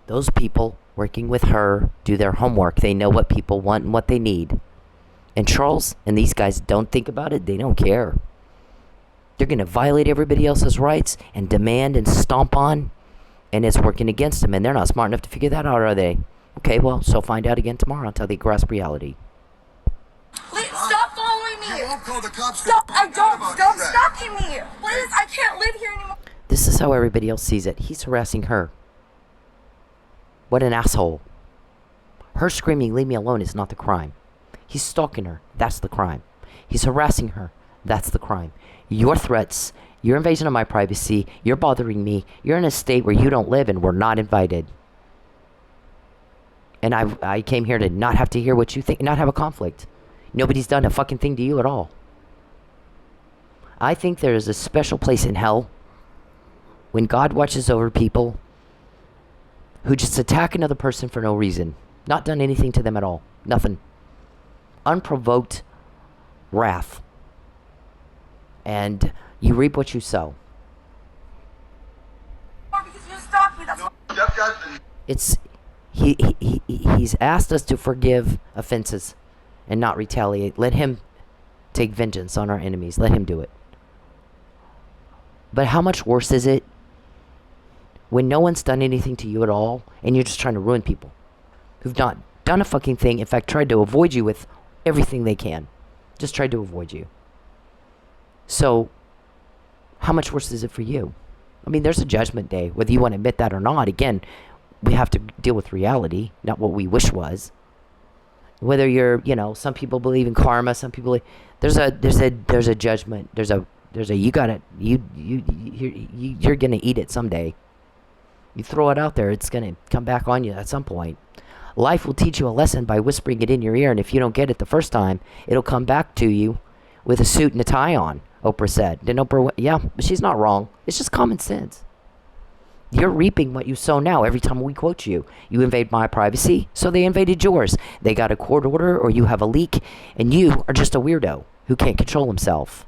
Those people working with her do their homework. They know what people want and what they need. And Charles and these guys don't think about it. They don't care. They're going to violate everybody else's rights and demand and stomp on. And it's working against them. And they're not smart enough to figure that out, are they? Okay, well, so find out again tomorrow until they grasp reality. Please, stop following me. You won't call the cops. Stop! I Find out don't. about Stop you. stalking me. Please, I can't live here anymore. This is how everybody else sees it. He's harassing her. What an asshole. Her screaming, leave me alone, is not the crime. He's stalking her. That's the crime. He's harassing her. That's the crime. Your threats, your invasion of my privacy, you're bothering me. You're in a state where you don't live and we're not invited. And I came here to not have to hear what you think, not have a conflict. Nobody's done a fucking thing to you at all. I think there is a special place in hell when God watches over people who just attack another person for no reason. Not done anything to them at all. Nothing. Unprovoked wrath. And you reap what you sow. Because you stalked me, that's why. It's he's asked us to forgive offenses and not retaliate. Let him take vengeance on our enemies. Let him do it. But how much worse is it when no one's done anything to you at all and you're just trying to ruin people who've not done a fucking thing, in fact tried to avoid you with everything they can. Just tried to avoid you. So how much worse is it for you? I mean, there's a judgment day, whether you want to admit that or not. Again, we have to deal with reality, not what we wish was. Whether you're, some people believe in karma, some people there's a judgment. There's a you're gonna eat it someday. You throw it out there, it's gonna come back on you at some point. Life will teach you a lesson by whispering it in your ear, and if you don't get it the first time, it'll come back to you with a suit and a tie on, Oprah said. Then Oprah, yeah, but she's not wrong. It's just common sense. You're reaping what you sow now every time we quote you. You invade my privacy, so they invaded yours. They got a court order, or you have a leak, and you are just a weirdo who can't control himself.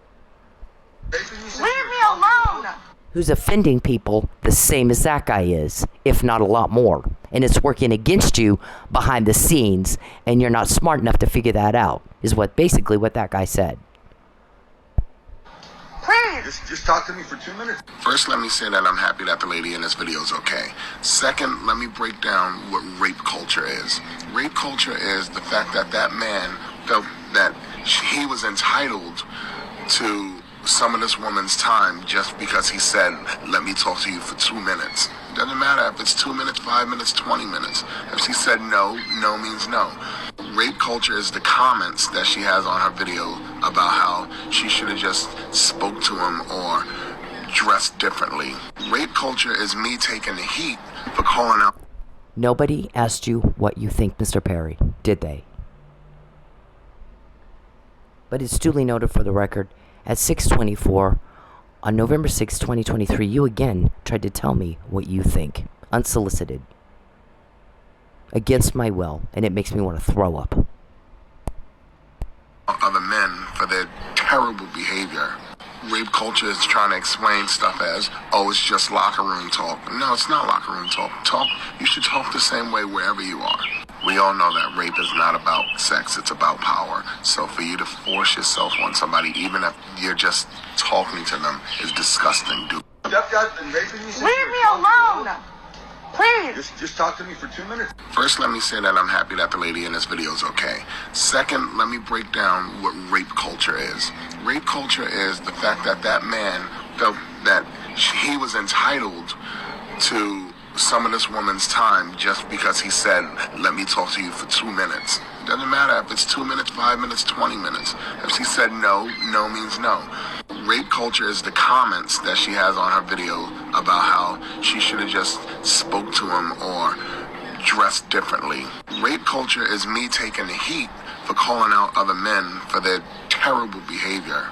Leave me alone! Who's offending people the same as that guy is, if not a lot more. And it's working against you behind the scenes, and you're not smart enough to figure that out, is basically what that guy said. Please! Just talk to me for 2 minutes. First, let me say that I'm happy that the lady in this video is okay. Second, let me break down what rape culture is. Rape culture is the fact that that man felt that he was entitled to some of this woman's time just because he said, let me talk to you for 2 minutes. Doesn't matter if it's 2 minutes, 5 minutes, 20 minutes. If she said no, no means no. Rape culture is the comments that she has on her video about how she should have just spoke to him or dressed differently. Rape culture is me taking the heat for calling out. Nobody asked you what you think, Mr. Perry, did they? But it's duly noted for the record, at 6:24 on November 6, 2023, you again tried to tell me what you think, unsolicited, against my will, and it makes me want to throw up. Other men for their terrible behavior. Rape culture is trying to explain stuff as, oh, it's just locker room talk. No, it's not locker room talk. You should talk the same way wherever you are. We all know that rape is not about sex, it's about power. So for you to force yourself on somebody, even if you're just talking to them, is disgusting, dude. Stepdad's been raping you since Leave you were me 12 years old? alone! Please! Just talk to me for 2 minutes. First, let me say that I'm happy that the lady in this video is okay. Second, let me break down what rape culture is. Rape culture is the fact that that man felt that he was entitled to some of this woman's time just because he said, let me talk to you for 2 minutes. Doesn't matter if it's 2 minutes, 5 minutes, 20 minutes. If she said no, no means no. Rape culture is the comments that she has on her video about how she should have just spoke to him or dressed differently. Rape culture is me taking the heat for calling out other men for their terrible behavior.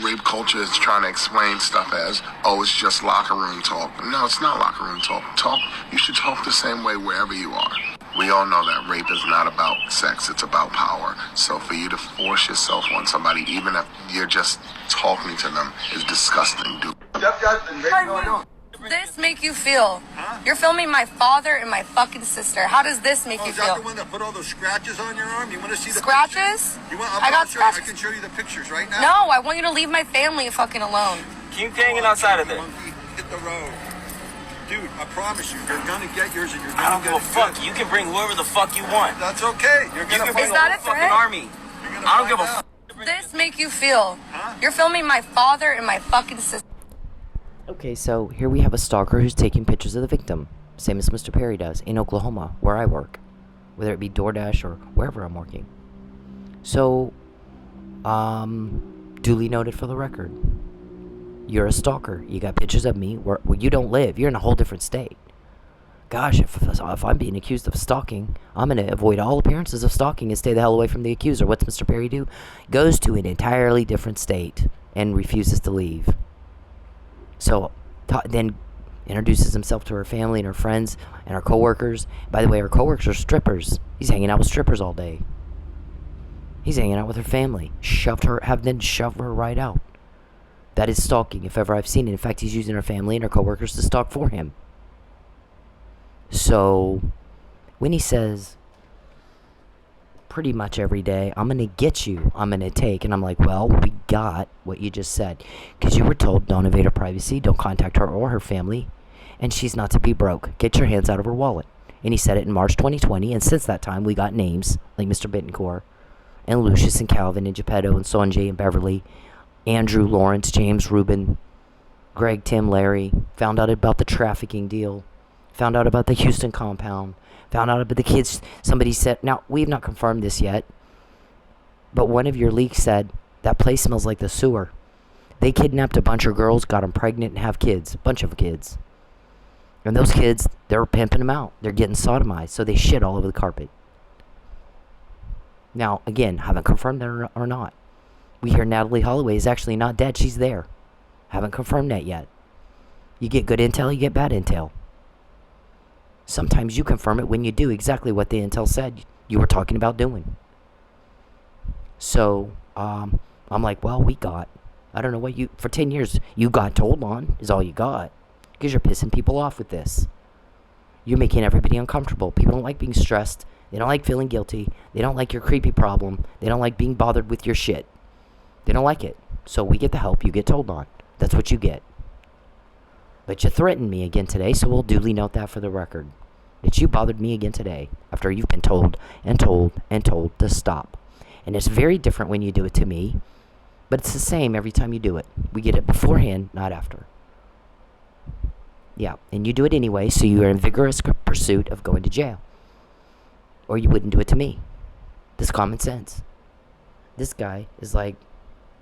Rape culture is trying to explain stuff as, oh, it's just locker room talk. No, it's not locker room talk. You should talk the same way wherever you are. We all know that rape is not about sex, it's about power. So for you to force yourself on somebody, even if you're just talking to them, is disgusting, dude. Stepdad's been raping you. How does this make you feel? You're filming my father and my fucking sister. How does this make Oh, you is that the feel? one that put all those scratches on your arm? You want to see the Scratches? pictures? You want? I got I scratches. can show you the pictures right now. No, I want you to leave my family fucking alone. Keep hanging outside of there. Monkey, hit the road. Dude, I promise you, you're gonna get yours and you're I gonna don't give get a it fuck. good. You can bring whoever the fuck you want. That's okay. You're You gonna can bring Is the that whole a fucking threat? army. You're gonna I don't give find a out. fuck. How does this make you feel? You're filming my father and my fucking sister. Okay, so here we have a stalker who's taking pictures of the victim, same as Mr. Perry does in Oklahoma, where I work, whether it be DoorDash or wherever I'm working. So, duly noted for the record. You're a stalker. You got pictures of me where you don't live. You're in a whole different state. Gosh, if I'm being accused of stalking, I'm going to avoid all appearances of stalking and stay the hell away from the accuser. What's Mr. Perry do? Goes to an entirely different state and refuses to leave. So then introduces himself to her family and her friends and her coworkers. By the way, her coworkers are strippers. He's hanging out with strippers all day. He's hanging out with her family. Shoved her right out. That is stalking, if ever I've seen it. In fact, he's using her family and her coworkers to stalk for him. So, when he says, pretty much every day, I'm going to get you, I'm going to take, and I'm like, well, we got what you just said. Because you were told, don't invade her privacy, don't contact her or her family, and she's not to be broke. Get your hands out of her wallet. And he said it in March 2020, and since that time, we got names, like Mr. Bittencourt, and Lucius and Calvin, and Geppetto, and Sanjay, and Beverly, Andrew, Lawrence, James, Ruben, Greg, Tim, Larry, found out about the trafficking deal, found out about the Houston compound, found out about the kids. Somebody said, now, we've not confirmed this yet, but one of your leaks said, that place smells like the sewer. They kidnapped a bunch of girls, got them pregnant, and have kids, a bunch of kids. And those kids, they're pimping them out. They're getting sodomized, so they shit all over the carpet. Now, again, haven't confirmed that or not. We hear Natalie Holloway is actually not dead. She's there. Haven't confirmed that yet. You get good intel, you get bad intel. Sometimes you confirm it when you do exactly what the intel said you were talking about doing. So, I'm like, well, we got. I don't know what for 10 years, you got told on is all you got. Because you're pissing people off with this. You're making everybody uncomfortable. People don't like being stressed. They don't like feeling guilty. They don't like your creepy problem. They don't like being bothered with your shit. They don't like it. So we get the help you get told on. That's what you get. But you threatened me again today, so we'll duly note that for the record. That you bothered me again today after you've been told and told and told to stop. And it's very different when you do it to me, but it's the same every time you do it. We get it beforehand, not after. Yeah, and you do it anyway, so you are in vigorous pursuit of going to jail. Or you wouldn't do it to me. This is common sense. This guy is like,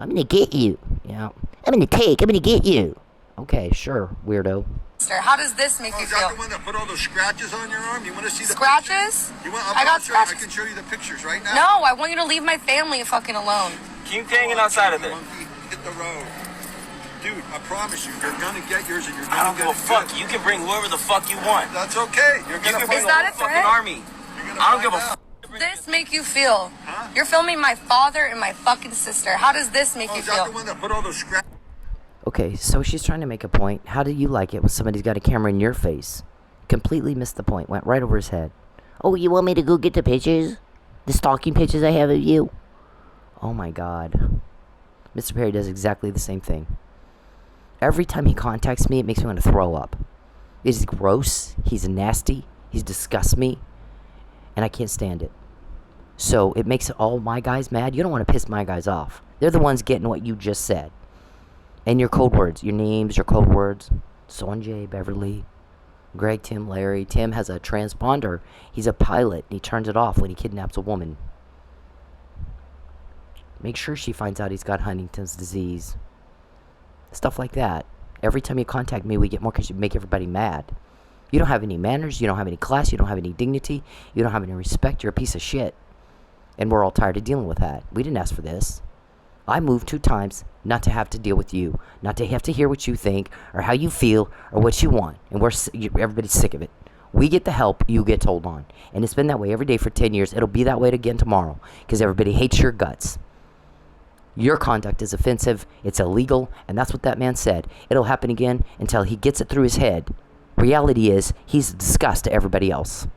I'm gonna get you. Yeah, I'm gonna get you. Okay, sure, weirdo. How does this make you Is that feel? the one that put all those scratches on your arm? You want to see the Scratches? pictures? You want? I got I scratches. can show you the pictures right now. No, I want you to leave my family fucking alone. Keep hanging outside of there. Monkey, hit the road. Dude, I promise you, you're gonna get yours and you're I gonna don't give get a it fuck. good. You can bring whoever the fuck you want. That's okay. You're You gonna can find bring Is the that whole a fucking threat? army. You're gonna I don't find give a out. fuck. This make you feel? Huh? You're filming my father and my fucking sister. How does this make Oh, you is that the feel? one that put all those scratches? Okay, so she's trying to make a point. How do you like it when somebody's got a camera in your face? Completely missed the point. Went right over his head. Oh, you want me to go get the pictures? The stalking pictures I have of you? Oh my God. Mr. Perry does exactly the same thing. Every time he contacts me, it makes me want to throw up. He's gross. He's nasty. He disgusts me. And I can't stand it. So it makes all my guys mad. You don't want to piss my guys off. They're the ones getting what you just said. And your code words. Your names, your code words. Sanjay, Beverly, Greg, Tim, Larry. Tim has a transponder. He's a pilot. And he turns it off when he kidnaps a woman. Make sure she finds out he's got Huntington's disease. Stuff like that. Every time you contact me, we get more because you make everybody mad. You don't have any manners. You don't have any class. You don't have any dignity. You don't have any respect. You're a piece of shit. And we're all tired of dealing with that. We didn't ask for this. I moved 2 times not to have to deal with you. Not to have to hear what you think or how you feel or what you want. And everybody's sick of it. We get the help, you get told on. And it's been that way every day for 10 years. It'll be that way again tomorrow. Because everybody hates your guts. Your conduct is offensive, it's illegal, and that's what that man said. It'll happen again until he gets it through his head. Reality is, he's a disgust to everybody else.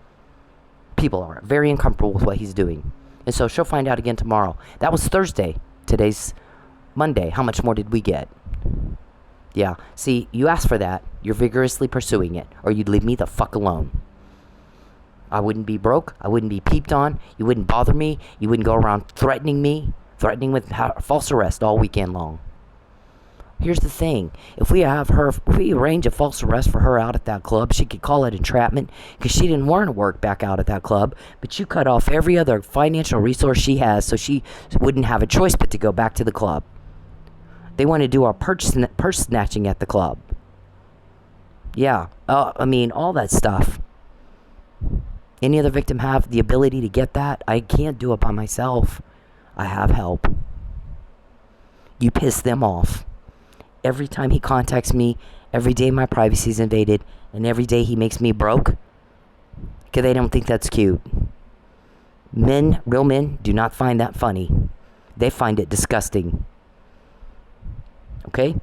People are very uncomfortable with what he's doing. And so she'll find out again tomorrow. That was Thursday. Today's Monday. How much more did we get? Yeah, see, you asked for that. You're vigorously pursuing it, or you'd leave me the fuck alone. I wouldn't be broke. I wouldn't be peeped on. You wouldn't bother me. You wouldn't go around threatening me. Threatening with false arrest all weekend long. Here's the thing. If we arrange a false arrest for her out at that club, she could call it entrapment because she didn't want to work back out at that club, but you cut off every other financial resource she has so she wouldn't have a choice but to go back to the club. They want to do our purse snatching at the club. Yeah, I mean, all that stuff. Any other victim have the ability to get that? I can't do it by myself. I have help. You piss them off. Every time he contacts me, every day my privacy is invaded, and every day he makes me broke, because they don't think that's cute. Men, real men, do not find that funny. They find it disgusting. Okay?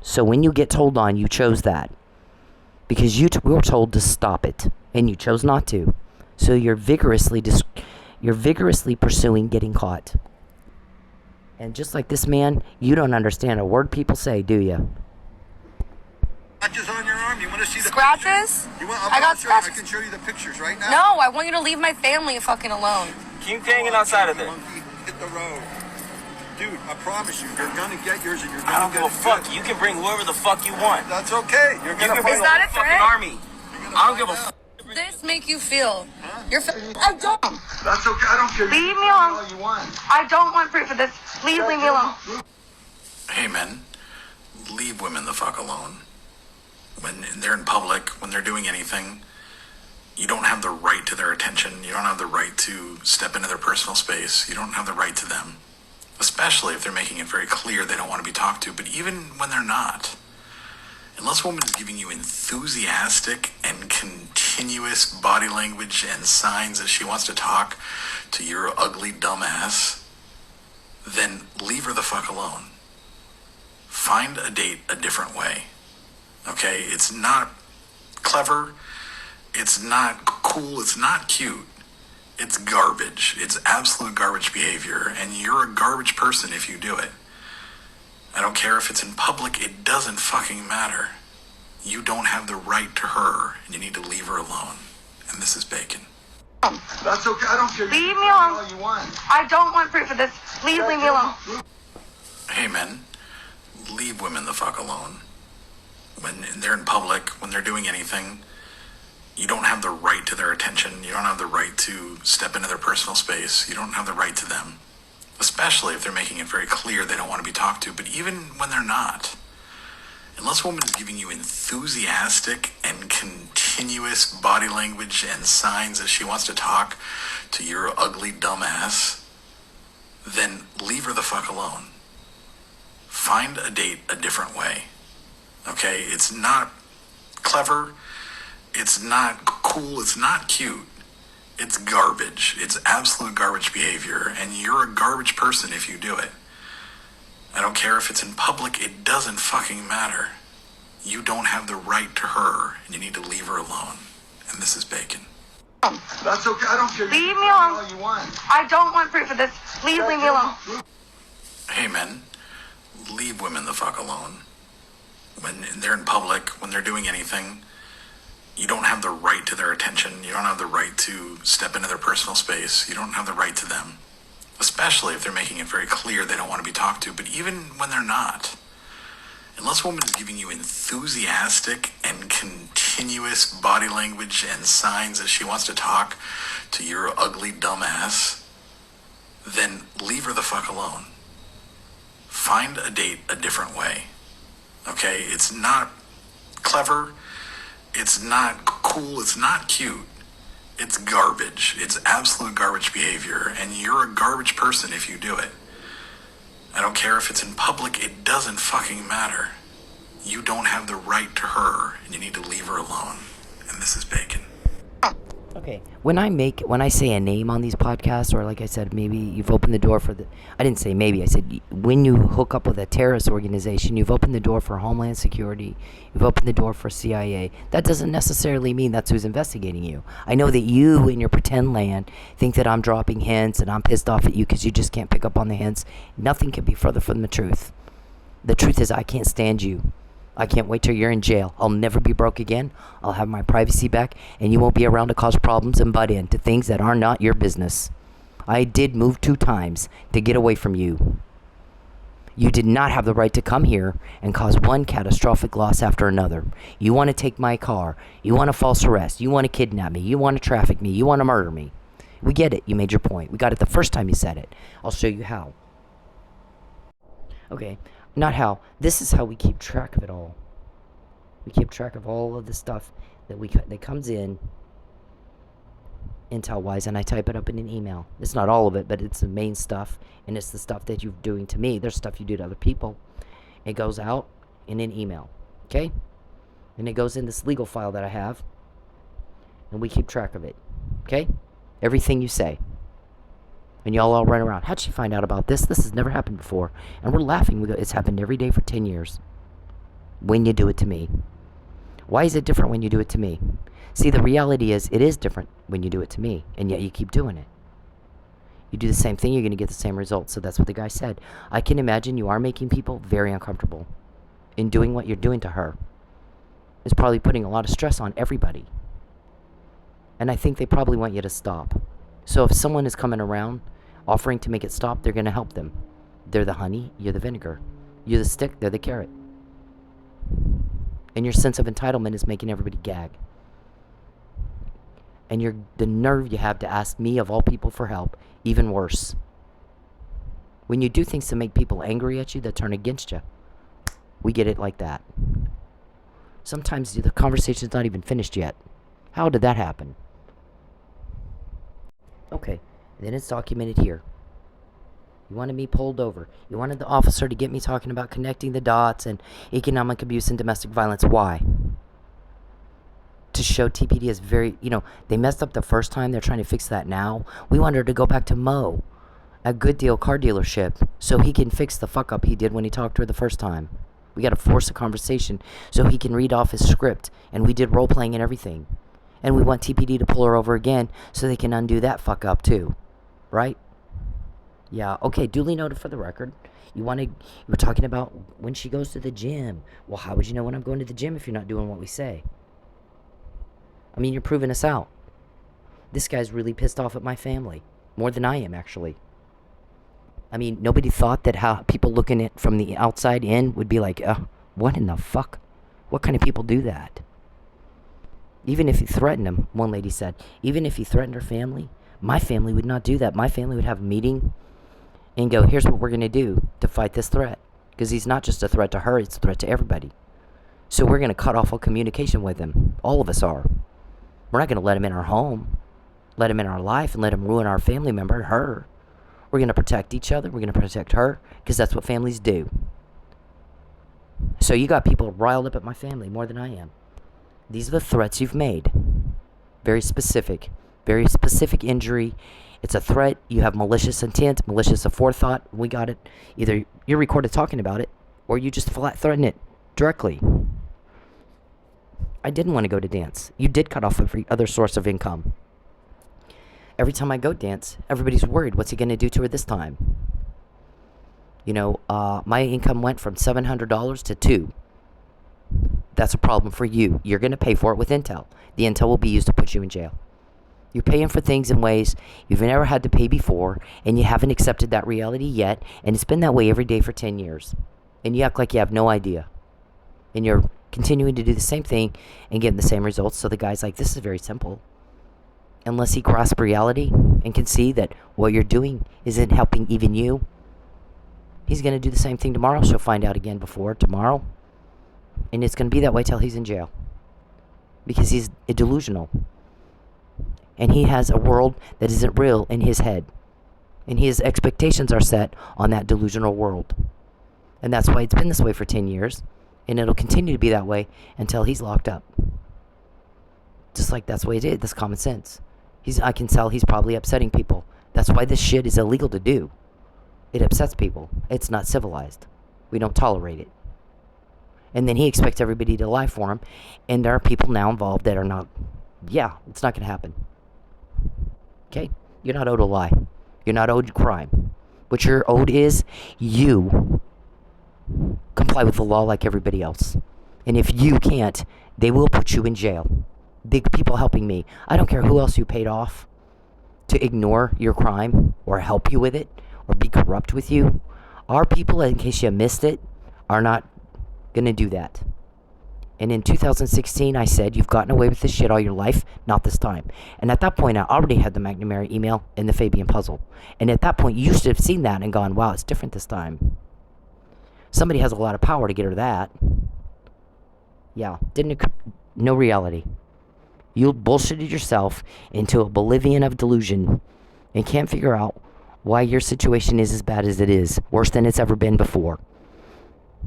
So when you get told on, you chose that. Because you were told to stop it, and you chose not to. So you're vigorously pursuing getting caught. And just like this man, you don't understand a word people say, do you? Scratches on your arm. You want to see the Scratches? pictures? I got scratches. I can show you the pictures right now. No, I want you to leave my family fucking alone. Keep hanging outside of there. Monkey, hit the road. Dude, I promise you, you're gonna get yours and you're I gonna don't get give a it fuck. good. You can bring whoever the fuck you want. That's okay. You're You gonna can bring Is the that whole a fucking threat? army. I don't give a fuck. This make you feel? I don't. That's okay. I don't care. Leave You me can alone. all you want. I don't want proof of this. Please leave me alone. Hey men, leave women the fuck alone. When they're in public, when they're doing anything, you don't have the right to their attention. You don't have the right to step into their personal space. You don't have the right to them. Especially if they're making it very clear they don't want to be talked to, but even when they're not. Unless a woman is giving you enthusiastic and continuous body language and signs that she wants to talk to your ugly dumbass, then leave her the fuck alone. Find a date a different way. Okay? It's not clever. It's not cool. It's not cute. It's garbage. It's absolute garbage behavior. And you're a garbage person if you do it. I don't care if it's in public. It doesn't fucking matter. You don't have the right to her. And you need to leave her alone. And this is Bacon. That's okay. I don't care. Leave You me can alone. all you want. I don't want proof of this. Please leave me alone. Hey men, leave women the fuck alone. When they're in public, when they're doing anything, you don't have the right to their attention. You don't have the right to step into their personal space. You don't have the right to them. Especially if they're making it very clear they don't want to be talked to, but even when they're not. Unless a woman is giving you enthusiastic and continuous body language and signs that she wants to talk to your ugly dumbass, then leave her the fuck alone. Find a date a different way. Okay? It's not clever. It's not cool. It's not cute. It's garbage. It's absolute garbage behavior. And you're a garbage person if you do it. I don't care if it's in public. It doesn't fucking matter. You don't have the right to her. And you need to leave her alone. And this is Bacon. That's okay. I don't care. You Leave can me all alone. you want. I don't want proof of this. Please leave me alone. Hey men, leave women the fuck alone. When they're in public, when they're doing anything, you don't have the right to their attention. You don't have the right to step into their personal space. You don't have the right to them. Especially if they're making it very clear they don't want to be talked to, but even when they're not. Unless a woman is giving you enthusiastic and continuous body language and signs that she wants to talk to your ugly dumbass, then leave her the fuck alone. Find a date a different way. Okay? It's not clever. It's not cool. It's not cute. It's garbage. It's absolute garbage behavior. And you're a garbage person if you do it. I don't care if it's in public. It doesn't fucking matter. You don't have the right to her. And you need to leave her alone. And this is Bacon. Okay, when I say a name on these podcasts, or like I said, maybe you've opened the door for I didn't say maybe, I said when you hook up with a terrorist organization, you've opened the door for Homeland Security, you've opened the door for CIA. That doesn't necessarily mean that's who's investigating you. I know that you in your pretend land think that I'm dropping hints and I'm pissed off at you because you just can't pick up on the hints. Nothing can be further from the truth. The truth is I can't stand you. I can't wait till you're in jail. I'll never be broke again. I'll have my privacy back, and you won't be around to cause problems and butt in to things that are not your business. I did move 2 times to get away from you. You did not have the right to come here and cause one catastrophic loss after another. You want to take my car. You want to false arrest. You want to kidnap me. You want to traffic me. You want to murder me. We get it. You made your point. We got it the first time you said it. I'll show you how. Okay. Not how. This is how we keep track of it all. We keep track of all of the stuff that comes in. intel-wise, and I type it up in an email. It's not all of it, but it's the main stuff, and it's the stuff that you're doing to me. There's stuff you do to other people. It goes out in an email, okay? And it goes in this legal file that I have, and we keep track of it, okay? Everything you say. And y'all all run around. How'd she find out about this? This has never happened before. And we're laughing. We go, it's happened every day for 10 years. When you do it to me. Why is it different when you do it to me? See, the reality is, it is different when you do it to me, and yet you keep doing it. You do the same thing, you're going to get the same results. So that's what the guy said. I can imagine you are making people very uncomfortable in doing what you're doing to her. It's probably putting a lot of stress on everybody. And I think they probably want you to stop. So if someone is coming around offering to make it stop, they're going to help them. They're the honey, you're the vinegar. You're the stick, they're the carrot. And your sense of entitlement is making everybody gag. And the nerve you have to ask me, of all people, for help, even worse. When you do things to make people angry at you that turn against you, we get it like that. Sometimes the conversation's not even finished yet. How did that happen? Okay, then it's documented here. You wanted me pulled over. You wanted the officer to get me talking about connecting the dots and economic abuse and domestic violence. Why? To show TPD is very, they messed up the first time. They're trying to fix that now. We want her to go back to Mo, a Good Deal car dealership, so he can fix the fuck up he did when he talked to her the first time. We got to force a conversation so he can read off his script. And we did role playing and everything. And we want TPD to pull her over again so they can undo that fuck up too. Right? Yeah, okay, duly noted for the record. You were talking about when she goes to the gym. Well, how would you know when I'm going to the gym if you're not doing what we say? I mean, you're proving us out. This guy's really pissed off at my family. More than I am, actually. I mean, nobody thought that how people looking at from the outside in would be like, what in the fuck? What kind of people do that? Even if you threatened them, one lady said, even if you threatened her family, my family would not do that. My family would have a meeting and go, here's what we're going to do to fight this threat. Because he's not just a threat to her, it's a threat to everybody. So we're going to cut off all communication with him. All of us are. We're not going to let him in our home, let him in our life, and let him ruin our family member, her. We're going to protect each other. We're going to protect her, because that's what families do. So you got people riled up at my family more than I am. These are the threats you've made. Very specific injury. It's a threat. You have malicious intent, malicious aforethought. We got it. Either you're recorded talking about it, or you just flat threaten it directly. I didn't want to go to dance. You did cut off every other source of income. Every time I go dance, everybody's worried. What's he going to do to her this time? My income went from $700 to $200. That's a problem for you. You're going to pay for it with intel. The intel will be used to put you in jail. You're paying for things in ways you've never had to pay before, and you haven't accepted that reality yet, and it's been that way every day for 10 years. And you act like you have no idea. And you're continuing to do the same thing and getting the same results. So the guy's like, this is very simple. Unless he grasps reality and can see that what you're doing isn't helping even you, he's going to do the same thing tomorrow. She'll find out again before tomorrow. And it's going to be that way till he's in jail. Because he's delusional. And he has a world that isn't real in his head. And his expectations are set on that delusional world. And that's why it's been this way for 10 years. And it'll continue to be that way until he's locked up. Just like that's the way it is. That's common sense. I can tell he's probably upsetting people. That's why this shit is illegal to do. It upsets people. It's not civilized. We don't tolerate it. And then he expects everybody to lie for him. And there are people now involved that are not. Yeah, it's not going to happen. Okay? You're not owed a lie. You're not owed crime. What you're owed is you comply with the law like everybody else. And if you can't, they will put you in jail. The people helping me, I don't care who else you paid off to ignore your crime or help you with it or be corrupt with you. Our people, in case you missed it, are not going to do that. And in 2016, I said, you've gotten away with this shit all your life, not this time. And at that point, I already had the McNamara email and the Fabian puzzle. And at that point, you should have seen that and gone, wow, it's different this time. Somebody has a lot of power to get her that. Yeah, no reality. You bullshitted yourself into oblivion of delusion and can't figure out why your situation is as bad as it is, worse than it's ever been before.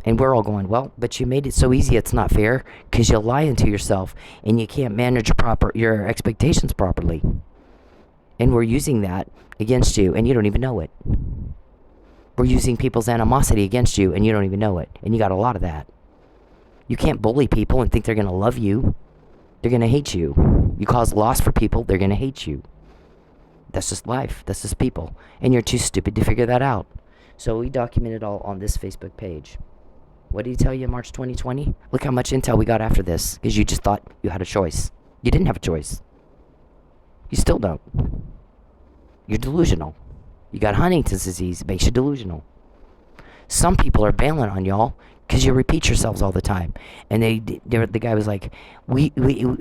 And we're all going, well, but you made it so easy it's not fair because you're lying to yourself and you can't manage your expectations properly. And we're using that against you and you don't even know it. We're using people's animosity against you and you don't even know it. And you got a lot of that. You can't bully people and think they're going to love you. They're going to hate you. You cause loss for people, they're going to hate you. That's just life. That's just people. And you're too stupid to figure that out. So we document it all on this Facebook page. What did he tell you in March 2020? Look how much intel we got after this. Because you just thought you had a choice. You didn't have a choice. You still don't. You're delusional. You got Huntington's disease. It makes you delusional. Some people are bailing on y'all because you repeat yourselves all the time. And the guy was like,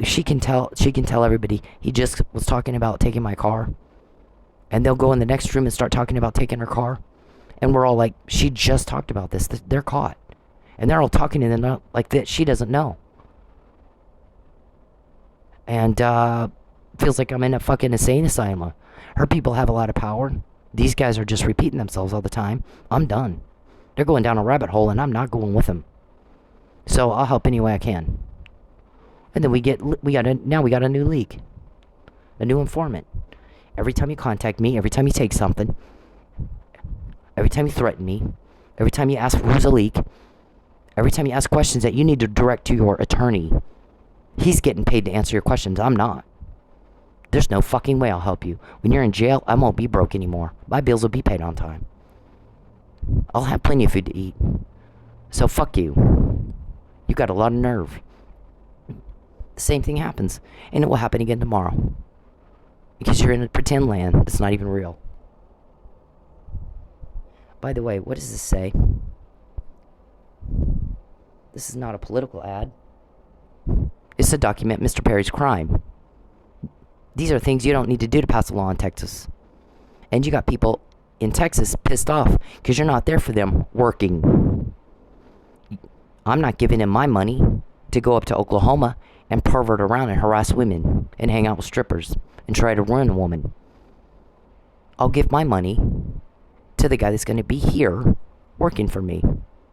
she can tell everybody he just was talking about taking my car. And they'll go in the next room and start talking about taking her car. And we're all like, she just talked about this. They're caught. And they're all talking in the like that she doesn't know. And feels like I'm in a fucking insane asylum. Her people have a lot of power. These guys are just repeating themselves all the time. I'm done. They're going down a rabbit hole and I'm not going with them. So I'll help any way I can. And then we got a new leak. A new informant. Every time you contact me, every time you take something, every time you threaten me, every time you ask who's a leak, every time you ask questions that you need to direct to your attorney, he's getting paid to answer your questions. I'm not. There's no fucking way I'll help you. When you're in jail, I won't be broke anymore. My bills will be paid on time. I'll have plenty of food to eat. So fuck you. You got a lot of nerve. The same thing happens. And it will happen again tomorrow. Because you're in a pretend land that's not even real. By the way, what does this say? This is not a political ad. It's to document Mr. Perry's crime. These are things you don't need to do to pass a law in Texas. And you got people in Texas pissed off because you're not there for them working. I'm not giving him my money to go up to Oklahoma and pervert around and harass women and hang out with strippers and try to ruin a woman. I'll give my money to the guy that's going to be here working for me.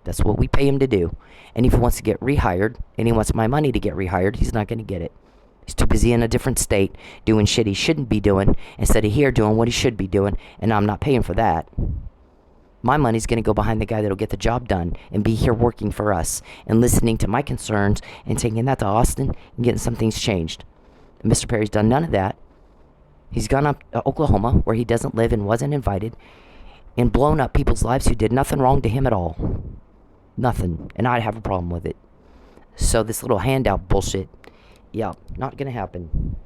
That's what we pay him to do. And if he wants to get rehired and he wants my money to get rehired, he's not going to get it. He's too busy in a different state doing shit he shouldn't be doing instead of here doing what he should be doing, and I'm not paying for that. My money's going to go behind the guy that'll get the job done and be here working for us and listening to my concerns and taking that to Austin and getting some things changed. And Mr. Perry's done none of that. He's gone up to Oklahoma where he doesn't live and wasn't invited and blown up people's lives who did nothing wrong to him at all. Nothing. And I'd have a problem with it. So this little handout bullshit, yeah, not gonna happen.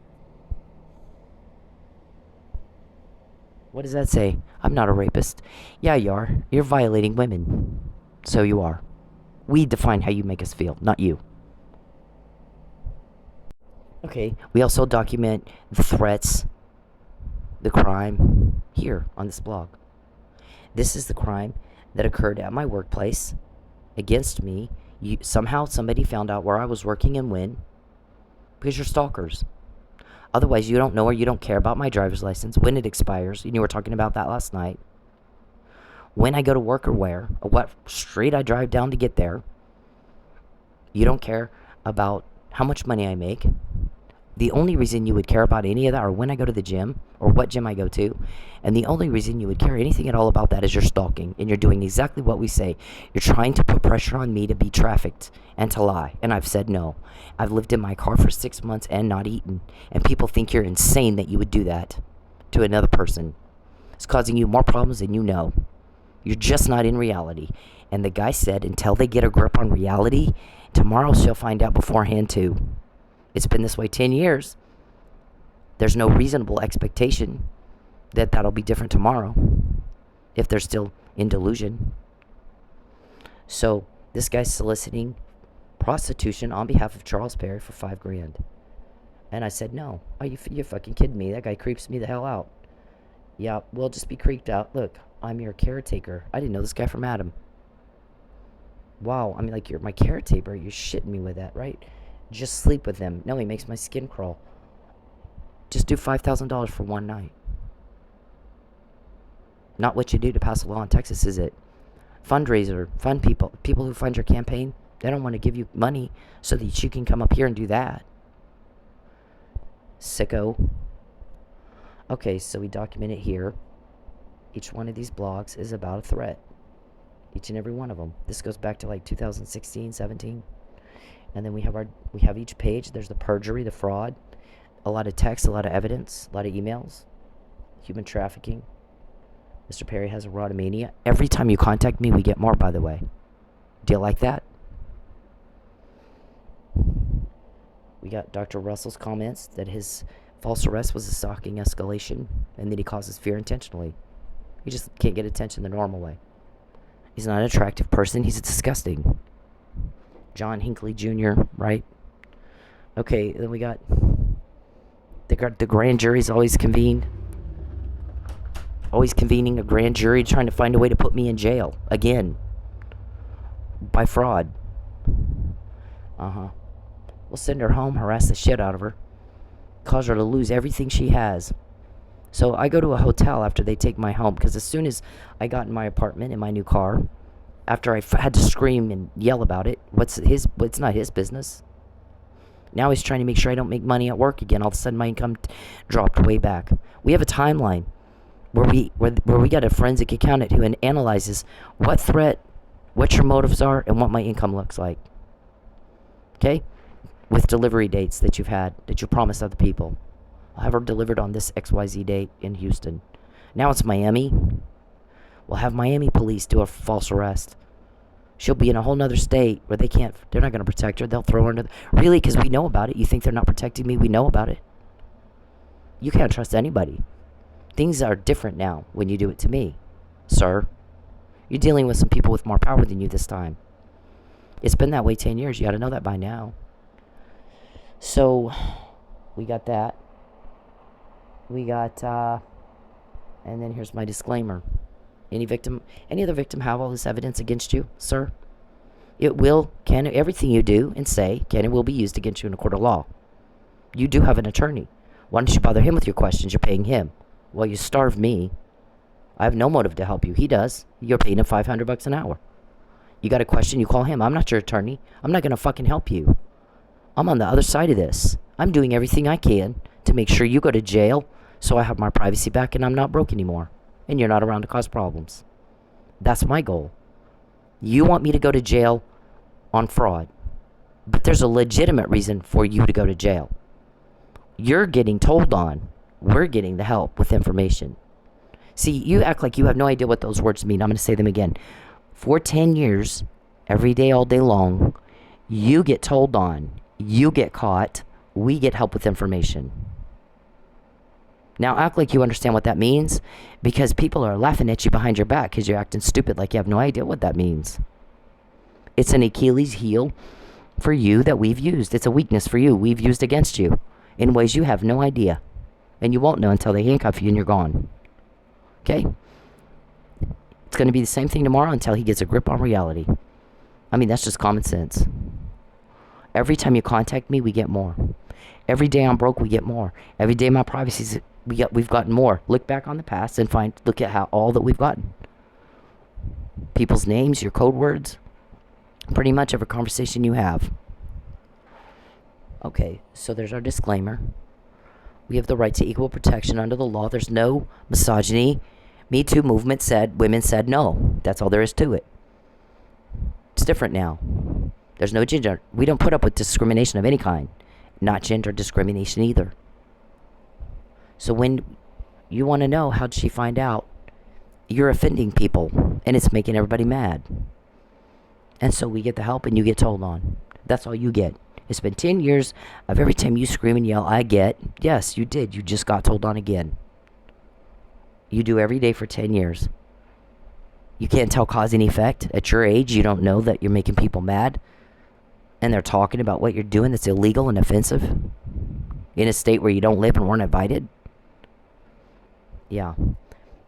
What does that say? I'm not a rapist. Yeah, you are. You're violating women. So you are. We define how you make us feel, not you. Okay, we also document the threats, the crime, here on this blog. This is the crime that occurred at my workplace against me. Somehow somebody found out where I was working and when. Because you're stalkers. Otherwise, you don't know or you don't care about my driver's license, when it expires. You were talking about that last night. When I go to work or where, or what street I drive down to get there. You don't care about how much money I make. The only reason you would care about any of that or when I go to the gym or what gym I go to. And the only reason you would care anything at all about that is you're stalking. And you're doing exactly what we say. You're trying to put pressure on me to be trafficked and to lie. And I've said no. I've lived in my car for 6 months and not eaten. And people think you're insane that you would do that to another person. It's causing you more problems than you know. You're just not in reality. And the guy said until they get a grip on reality, tomorrow she'll find out beforehand too. It's been this way 10 years. There's no reasonable expectation that that'll be different tomorrow if they're still in delusion. So this guy's soliciting prostitution on behalf of Charles Perry for $5,000. And I said, no. Are you're fucking kidding me? That guy creeps me the hell out. Yeah, well, just be creeped out. Look, I'm your caretaker. I didn't know this guy from Adam. Wow, I mean, like, you're my caretaker. You're shitting me with that, right? Just sleep with him. No, he makes my skin crawl. Just do $5,000 for one night. Not what you do to pass a law in Texas, is it? Fundraiser, fund people who fund your campaign, they don't want to give you money so that you can come up here and do that. Sicko. Okay, so we document it here. Each one of these blogs is about a threat. Each and every one of them. This goes back to like 2016, 17. And then we have each page. There's the perjury, the fraud, a lot of text, a lot of evidence, a lot of emails, human trafficking. Mr. Perry has a erotomania. Every time you contact me, we get more, by the way. Do you like that? We got Dr. Russell's comments that his false arrest was a stalking escalation and that he causes fear intentionally. He just can't get attention the normal way. He's not an attractive person. He's disgusting. John Hinckley Jr., right? Okay, then we got the grand jury's always convened. Always convening a grand jury trying to find a way to put me in jail. Again. By fraud. We'll send her home, harass the shit out of her. Cause her to lose everything she has. So I go to a hotel after they take my home, because as soon as I got in my apartment in my new car, after I had to scream and yell about it, it's not his business. Now he's trying to make sure I don't make money at work again. All of a sudden my income dropped way back. We have a timeline where we got a forensic accountant who analyzes what threat, what your motives are, and what my income looks like. Okay? With delivery dates that you've had, that you promised other people. I'll have her delivered on this XYZ date in Houston. Now it's Miami. We'll have Miami police do a false arrest. She'll be in a whole nother state where they're not going to protect her. They'll throw her into really, because we know about it. You think they're not protecting me? We know about it. You can't trust anybody. Things are different now when you do it to me, sir. You're dealing with some people with more power than you this time. It's been that way 10 years. You ought to know that by now. So, we got that. We got, and then here's my disclaimer. Any other victim have all this evidence against you, sir? Everything you do and say can and will be used against you in a court of law. You do have an attorney. Why don't you bother him with your questions? You're paying him. Well, you starve me. I have no motive to help you. He does. You're paying him $500 an hour. You got a question, you call him. I'm not your attorney. I'm not going to fucking help you. I'm on the other side of this. I'm doing everything I can to make sure you go to jail so I have my privacy back and I'm not broke anymore. And you're not around to cause problems. That's my goal. You want me to go to jail on fraud. But there's a legitimate reason for you to go to jail. You're getting told on. We're getting the help with information. See, you act like you have no idea what those words mean. I'm going to say them again. For 10 years, every day, all day long, you get told on. You get caught. We get help with information. Now, act like you understand what that means, because people are laughing at you behind your back because you're acting stupid like you have no idea what that means. It's an Achilles heel for you that we've used. It's a weakness for you we've used against you in ways you have no idea. And you won't know until they handcuff you and you're gone. Okay? It's going to be the same thing tomorrow until he gets a grip on reality. I mean, that's just common sense. Every time you contact me, we get more. Every day I'm broke, we get more. Every day my privacy's we've gotten more. Look back on the past and look at how all that we've gotten. People's names, your code words, pretty much every conversation you have. Okay, so there's our disclaimer. We have the right to equal protection under the law. There's no misogyny. Me Too movement women said no. That's all there is to it. It's different now. There's no gender. We don't put up with discrimination of any kind. Not gender discrimination either. So when you want to know how'd she find out, you're offending people and it's making everybody mad. And so we get the help and you get told on. That's all you get. It's been 10 years of every time you scream and yell, I get. Yes, you did. You just got told on again. You do every day for 10 years. You can't tell cause and effect. At your age, you don't know that you're making people mad. And they're talking about what you're doing that's illegal and offensive. In a state where you don't live and weren't invited. Yeah.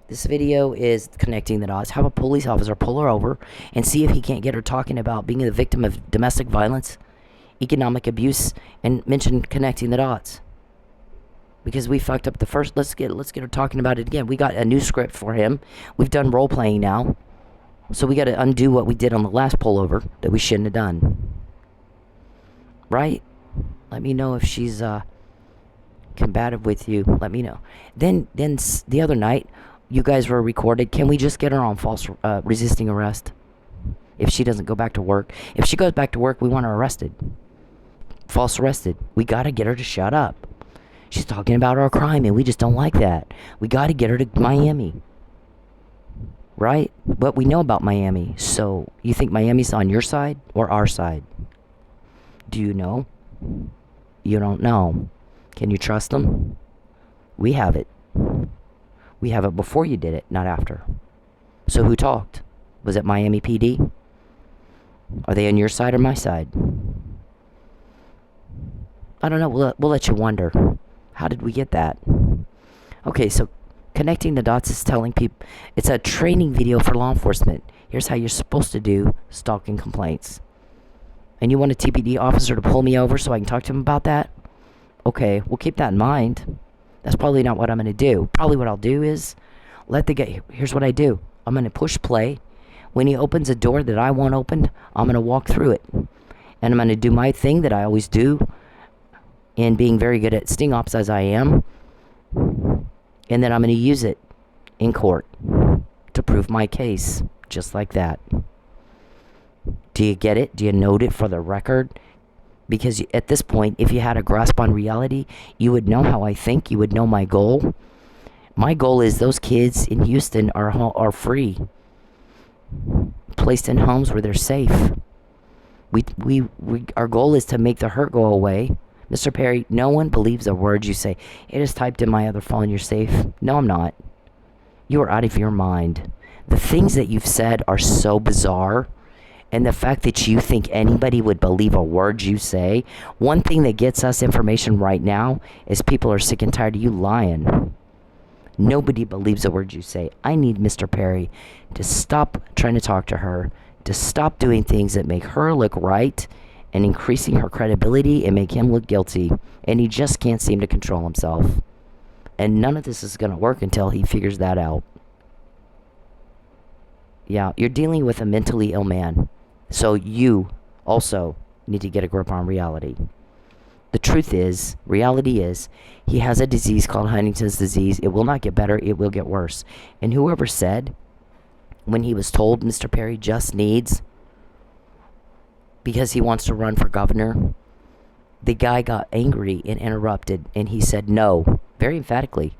This video is connecting the dots. Have a police officer pull her over and see if he can't get her talking about being the victim of domestic violence, economic abuse, and mention connecting the dots. because we fucked up the first. Let's get her talking about it again. We got a new script for him. We've done role playing now, so we got to undo what we did on the last pullover that we shouldn't have done. Right? Let me know if she's combative with you. Let me know. Then the other night, you guys were recorded. Can we just get her on false resisting arrest? If she doesn't go back to work. If she goes back to work, we want her arrested. False arrested. We got to get her to shut up. She's talking about our crime, and we just don't like that. We got to get her to Miami. Right? But we know about Miami. So, you think Miami's on your side or our side? Do you know? You don't know. Can you trust them? We have it. We have it before you did it, not after. So who talked? Was it Miami PD? Are they on your side or my side? I don't know. We'll let you wonder. How did we get that? Okay, so connecting the dots is telling people. It's a training video for law enforcement. Here's how you're supposed to do stalking complaints. And you want a TPD officer to pull me over so I can talk to him about that? Okay, we'll keep that in mind. That's probably not what I'm going to do. Probably what I'll do is let the guy... Here's what I do. I'm going to push play. When he opens a door that I want opened, I'm going to walk through it. And I'm going to do my thing that I always do in being very good at sting ops as I am. And then I'm going to use it in court to prove my case. Just like that. Do you get it? Do you note it for the record? Because at this point, if you had a grasp on reality, you would know how I think. You would know my goal. My goal is those kids in Houston are free. Placed in homes where they're safe. Our goal is to make the hurt go away. Mr. Perry, no one believes a word you say. It is typed in my other phone, you're safe. No, I'm not. You are out of your mind. The things that you've said are so bizarre. And the fact that you think anybody would believe a word you say. One thing that gets us information right now is people are sick and tired of you lying. Nobody believes a word you say. I need Mr. Perry to stop trying to talk to her, to stop doing things that make her look right and increasing her credibility and make him look guilty. And he just can't seem to control himself. And none of this is going to work until he figures that out. Yeah, you're dealing with a mentally ill man. So you also need to get a grip on reality. The truth is, reality is, he has a disease called Huntington's disease. It will not get better, it will get worse. And whoever said, when he was told Mr. Perry just needs, because he wants to run for governor, the guy got angry and interrupted, and he said no, very emphatically,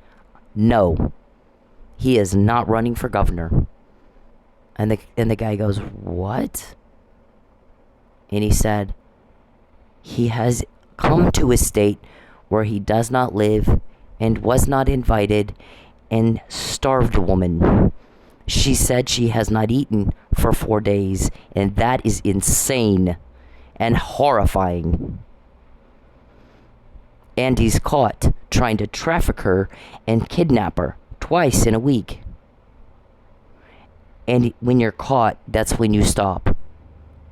no, he is not running for governor. And the guy goes, what? And he said, he has come to a state where he does not live and was not invited and starved a woman. She said she has not eaten for 4 days, and that is insane and horrifying. And he's caught trying to traffic her and kidnap her twice in a week. And when you're caught, that's when you stop.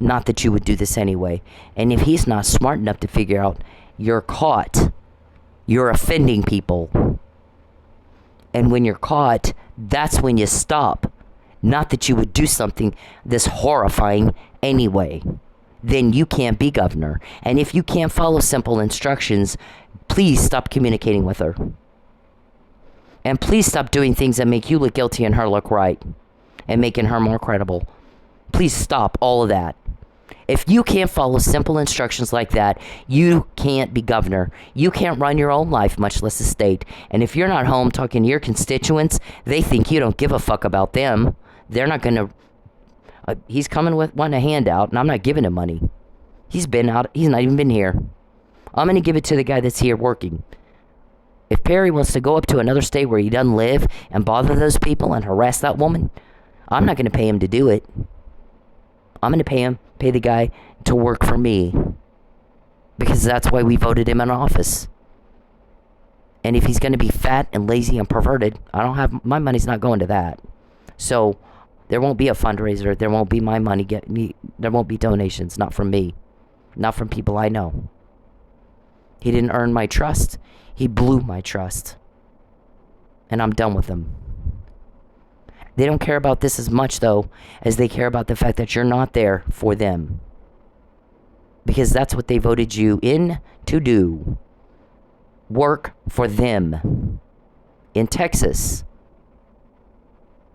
Not that you would do this anyway. And if he's not smart enough to figure out you're caught, you're offending people. And when you're caught, that's when you stop. Not that you would do something this horrifying anyway. Then you can't be governor. And if you can't follow simple instructions, please stop communicating with her. And please stop doing things that make you look guilty and her look right. And making her more credible. Please stop all of that. If you can't follow simple instructions like that, you can't be governor. You can't run your own life, much less a state. And if you're not home talking to your constituents, they think you don't give a fuck about them. They're not going to... he's coming with wanting a handout, and I'm not giving him money. He's been out. He's not even been here. I'm going to give it to the guy that's here working. If Perry wants to go up to another state where he doesn't live and bother those people and harass that woman, I'm not going to pay him to do it. I'm going to pay the guy to work for me. Because that's why we voted him in office. And if he's going to be fat and lazy and perverted, my money's not going to that. So there won't be a fundraiser. There won't be my money. There won't be donations. Not from me. Not from people I know. He didn't earn my trust. He blew my trust. And I'm done with him. They don't care about this as much, though, as they care about the fact that you're not there for them. Because that's what they voted you in to do. Work for them. In Texas.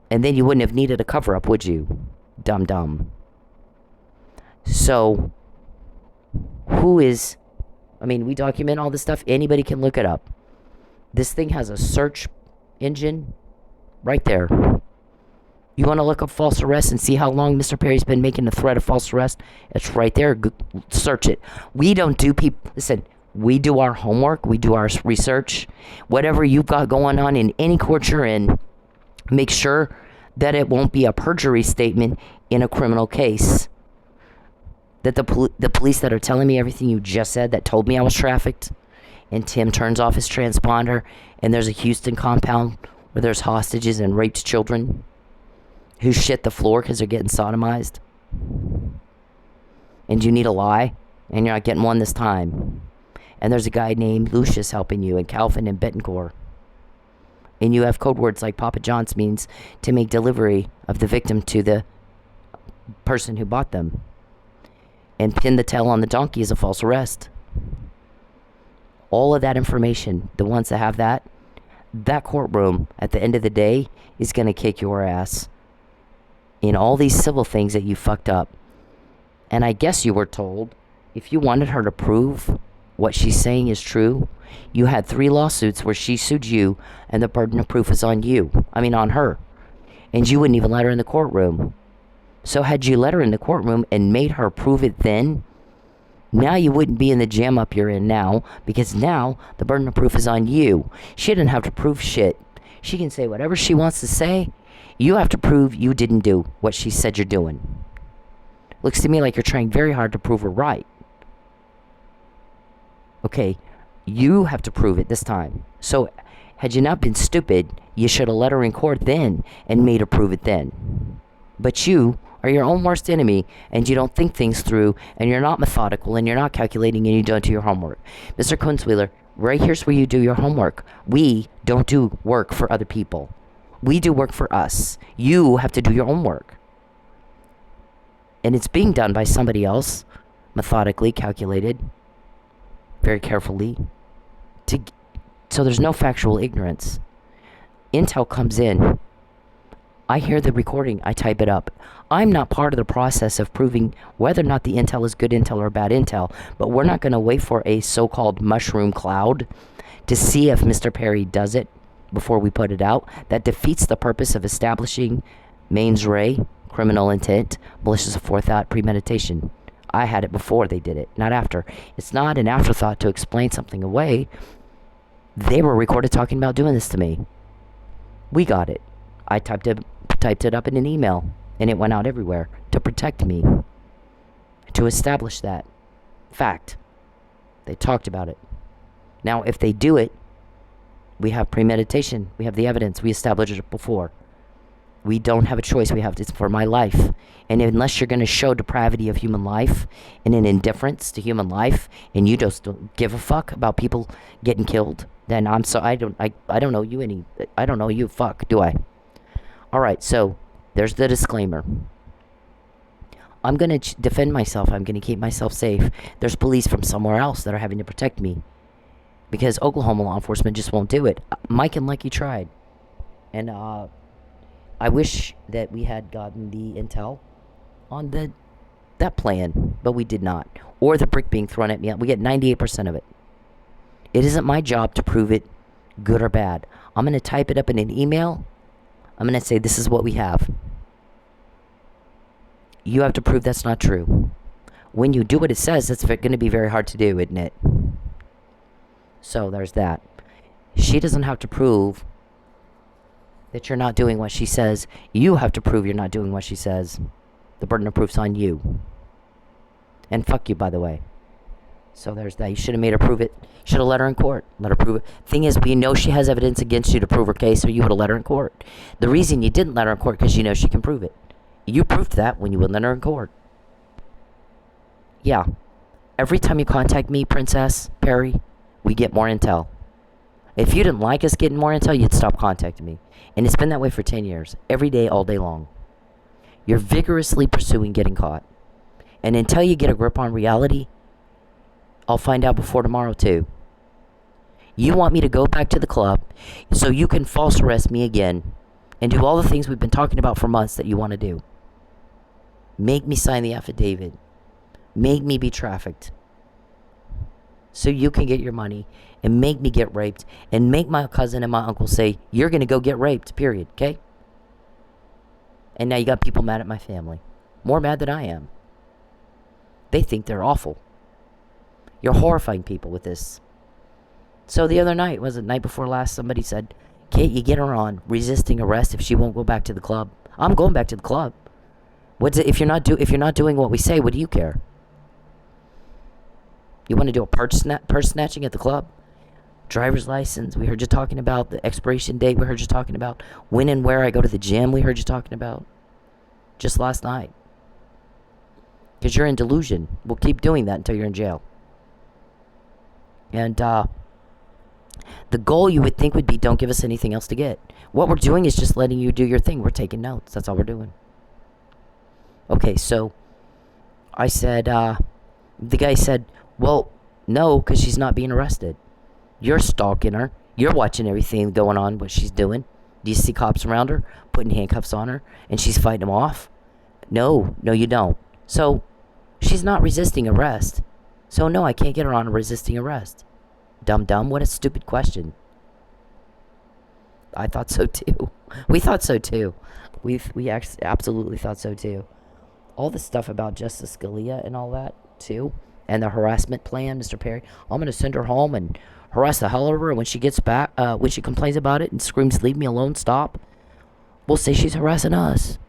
And then you wouldn't have needed a cover-up, would you? Dumb. So, who is... I mean, we document all this stuff. Anybody can look it up. This thing has a search engine right there. You want to look up false arrest and see how long Mr. Perry's been making a threat of false arrest? It's right there. Search it. We don't do people... Listen, we do our homework. We do our research. Whatever you've got going on in any court you're in, make sure that it won't be a perjury statement in a criminal case. That the police that are telling me everything you just said, that told me I was trafficked, and Tim turns off his transponder, and there's a Houston compound where there's hostages and raped children who shit the floor because they're getting sodomized. And you need a lie, and you're not getting one this time. And there's a guy named Lucius helping you, and Calvin and Bettencourt. And you have code words like Papa John's means to make delivery of the victim to the person who bought them. And pin the tail on the donkey is a false arrest. All of that information, the ones that have that courtroom at the end of the day is going to kick your ass in all these civil things that you fucked up. And I guess you were told if you wanted her to prove what she's saying is true, you had 3 lawsuits where she sued you and the burden of proof is on you. I mean on her. And you wouldn't even let her in the courtroom. So had you let her in the courtroom and made her prove it then, now you wouldn't be in the jam up you're in now, because now the burden of proof is on you. She didn't have to prove shit. She can say whatever she wants to say. You have to prove you didn't do what she said you're doing. Looks to me like you're trying very hard to prove her right. Okay, you have to prove it this time. So, had you not been stupid, you should have let her in court then and made her prove it then. But you are your own worst enemy, and you don't think things through, and you're not methodical, and you're not calculating, and you don't do your homework. Mr. Kunzweiler, right here's where you do your homework. We don't do work for other people. We do work for us. You have to do your own work. And it's being done by somebody else, methodically, calculated, very carefully, so there's no factual ignorance. Intel comes in. I hear the recording, I type it up. I'm not part of the process of proving whether or not the intel is good intel or bad intel, but we're not going to wait for a so-called mushroom cloud to see if Mr. Perry does it before we put it out. That defeats the purpose of establishing mens rea, criminal intent, malicious aforethought, premeditation. I had it before they did it, not after. It's not an afterthought to explain something away. They were recorded talking about doing this to me. We got it. I typed it up in an email, and it went out everywhere to protect me, to establish that fact. They talked about it. Now, if they do it, we have premeditation. We have the evidence. We established it before. We don't have a choice. It's for my life. And unless you're going to show depravity of human life and an indifference to human life, and you just don't give a fuck about people getting killed, then I don't know you I don't know you, fuck, do I? Alright, so there's the disclaimer. I'm going to defend myself. I'm going to keep myself safe. There's police from somewhere else that are having to protect me, because Oklahoma law enforcement just won't do it. Mike and Lucky tried. And I wish that we had gotten the intel on that plan, but we did not. Or the brick being thrown at me. We get 98% of it. It isn't my job to prove it good or bad. I'm going to type it up in an email. I'm going to say, this is what we have. You have to prove that's not true. When you do what it says, it's going to be very hard to do, isn't it? So there's that. She doesn't have to prove that you're not doing what she says. You have to prove you're not doing what she says. The burden of proof's on you. And fuck you, by the way. So there's that. You should have made her prove it. Should have let her in court. Let her prove it. Thing is, we know she has evidence against you to prove her case, so you would have let her in court. The reason you didn't let her in court, because you know she can prove it. You proved that when you wouldn't let her in court. Yeah. Every time you contact me, Princess Perry, we get more intel. If you didn't like us getting more intel, you'd stop contacting me. And it's been that way for 10 years. Every day, all day long. You're vigorously pursuing getting caught. And until you get a grip on reality, I'll find out before tomorrow too. You want me to go back to the club so you can false arrest me again and do all the things we've been talking about for months that you want to do. Make me sign the affidavit. Make me be trafficked so you can get your money, and make me get raped, and make my cousin and my uncle say, you're going to go get raped, period, okay? And now you got people mad at my family. More mad than I am. They think they're awful. You're horrifying people with this. So the other night, was it night before last, somebody said, can't you get her on resisting arrest if she won't go back to the club? I'm going back to the club. What's it, if you're not doing what we say, what do you care? You want to do a purse snatching at the club? Driver's license, we heard you talking about. The expiration date, we heard you talking about. When and where I go to the gym, we heard you talking about. Just last night. Because you're in delusion. We'll keep doing that until you're in jail. And the goal you would think would be, don't give us anything else to get. What we're doing is just letting you do your thing. We're taking notes. That's all we're doing. Okay, so I said, the guy said, well, no, because she's not being arrested. You're stalking her. You're watching everything going on, what she's doing. Do you see cops around her, putting handcuffs on her, and she's fighting them off? No, you don't. So, she's not resisting arrest. So, no, I can't get her on a resisting arrest. Dumb, what a stupid question. I thought so, too. We thought so, too. We absolutely thought so, too. All the stuff about Justice Scalia and all that, too. And the harassment plan, Mr. Perry. I'm going to send her home and harass the hell out of her. And when she gets back, when she complains about it and screams, leave me alone, stop, we'll say she's harassing us.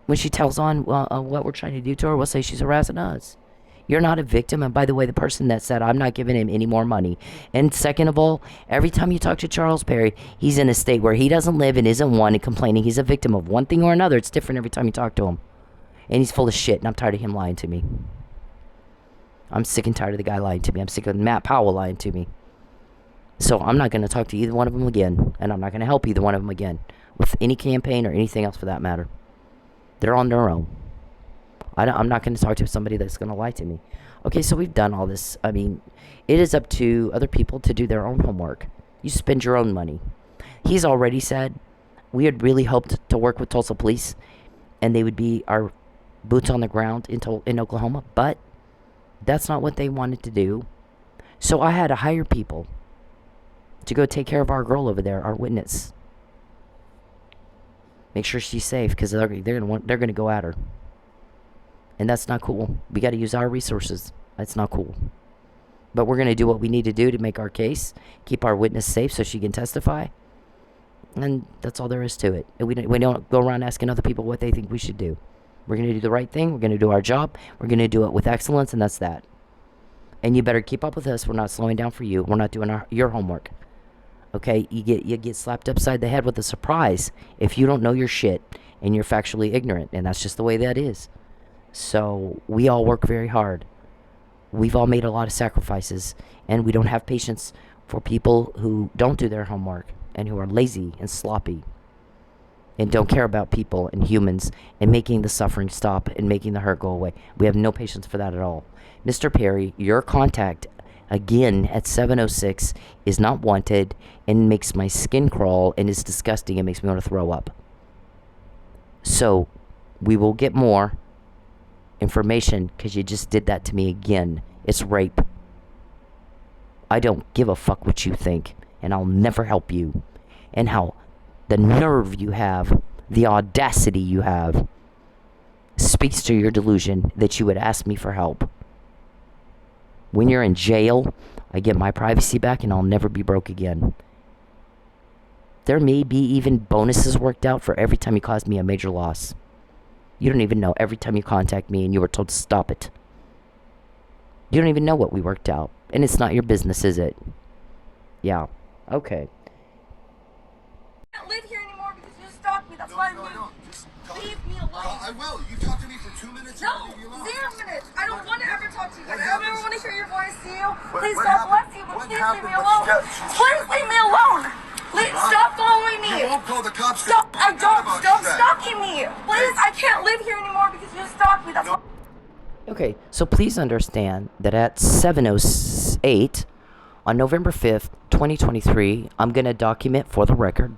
When she tells on what we're trying to do to her, we'll say she's harassing us. You're not a victim. And by the way, the person that said, I'm not giving him any more money. And second of all, every time you talk to Charles Perry, he's in a state where he doesn't live and isn't one and complaining he's a victim of one thing or another. It's different every time you talk to him. And he's full of shit. And I'm tired of him lying to me. I'm sick and tired of the guy lying to me. I'm sick of Matt Powell lying to me. So I'm not going to talk to either one of them again. And I'm not going to help either one of them again. With any campaign or anything else for that matter. They're on their own. I'm not going to talk to somebody that's going to lie to me. Okay, so we've done all this. I mean, it is up to other people to do their own homework. You spend your own money. He's already said we had really hoped to work with Tulsa police. And they would be our boots on the ground in Oklahoma. But that's not what they wanted to do. So I had to hire people to go take care of our girl over there, our witness. Make sure she's safe, because they're gonna go at her. And that's not cool. We got to use our resources. That's not cool. But we're gonna do what we need to do to make our case, keep our witness safe so she can testify. And that's all there is to it. And we don't go around asking other people what they think we should do. We're going to do the right thing. We're going to do our job. We're going to do it with excellence, and that's that. And you better keep up with us. We're not slowing down for you. We're not doing your homework. Okay? You get slapped upside the head with a surprise if you don't know your shit and you're factually ignorant. And that's just the way that is. So we all work very hard. We've all made a lot of sacrifices. And we don't have patience for people who don't do their homework and who are lazy and sloppy. And don't care about people and humans and making the suffering stop and making the hurt go away. We have no patience for that at all. Mr. Perry, your contact again at 706 is not wanted and makes my skin crawl and is disgusting and makes me want to throw up. So we will get more information because you just did that to me again. It's rape. I don't give a fuck what you think, and I'll never help you. And how the nerve you have, the audacity you have, speaks to your delusion that you would ask me for help. When you're in jail, I get my privacy back and I'll never be broke again. There may be even bonuses worked out for every time you caused me a major loss. You don't even know every time you contact me and you were told to stop it. You don't even know what we worked out. And it's not your business, is it? Yeah. Okay. I can't live here anymore because you stalked me. That's why I moved. Leave me alone. I will. You talk to me for 2 minutes. No, 0 minutes. I don't want to ever talk to you. I don't ever want to hear your voice, see you. you. Please, God bless you, but please leave me alone. Please leave me alone. Please, stop following me. You won't call the cops. Stop. I don't. Stop stalking me. Please, I can't live here anymore because you stalked me. That's why. Okay, so please understand that at 7:08 on November 5th, 2023, I'm going to document for the record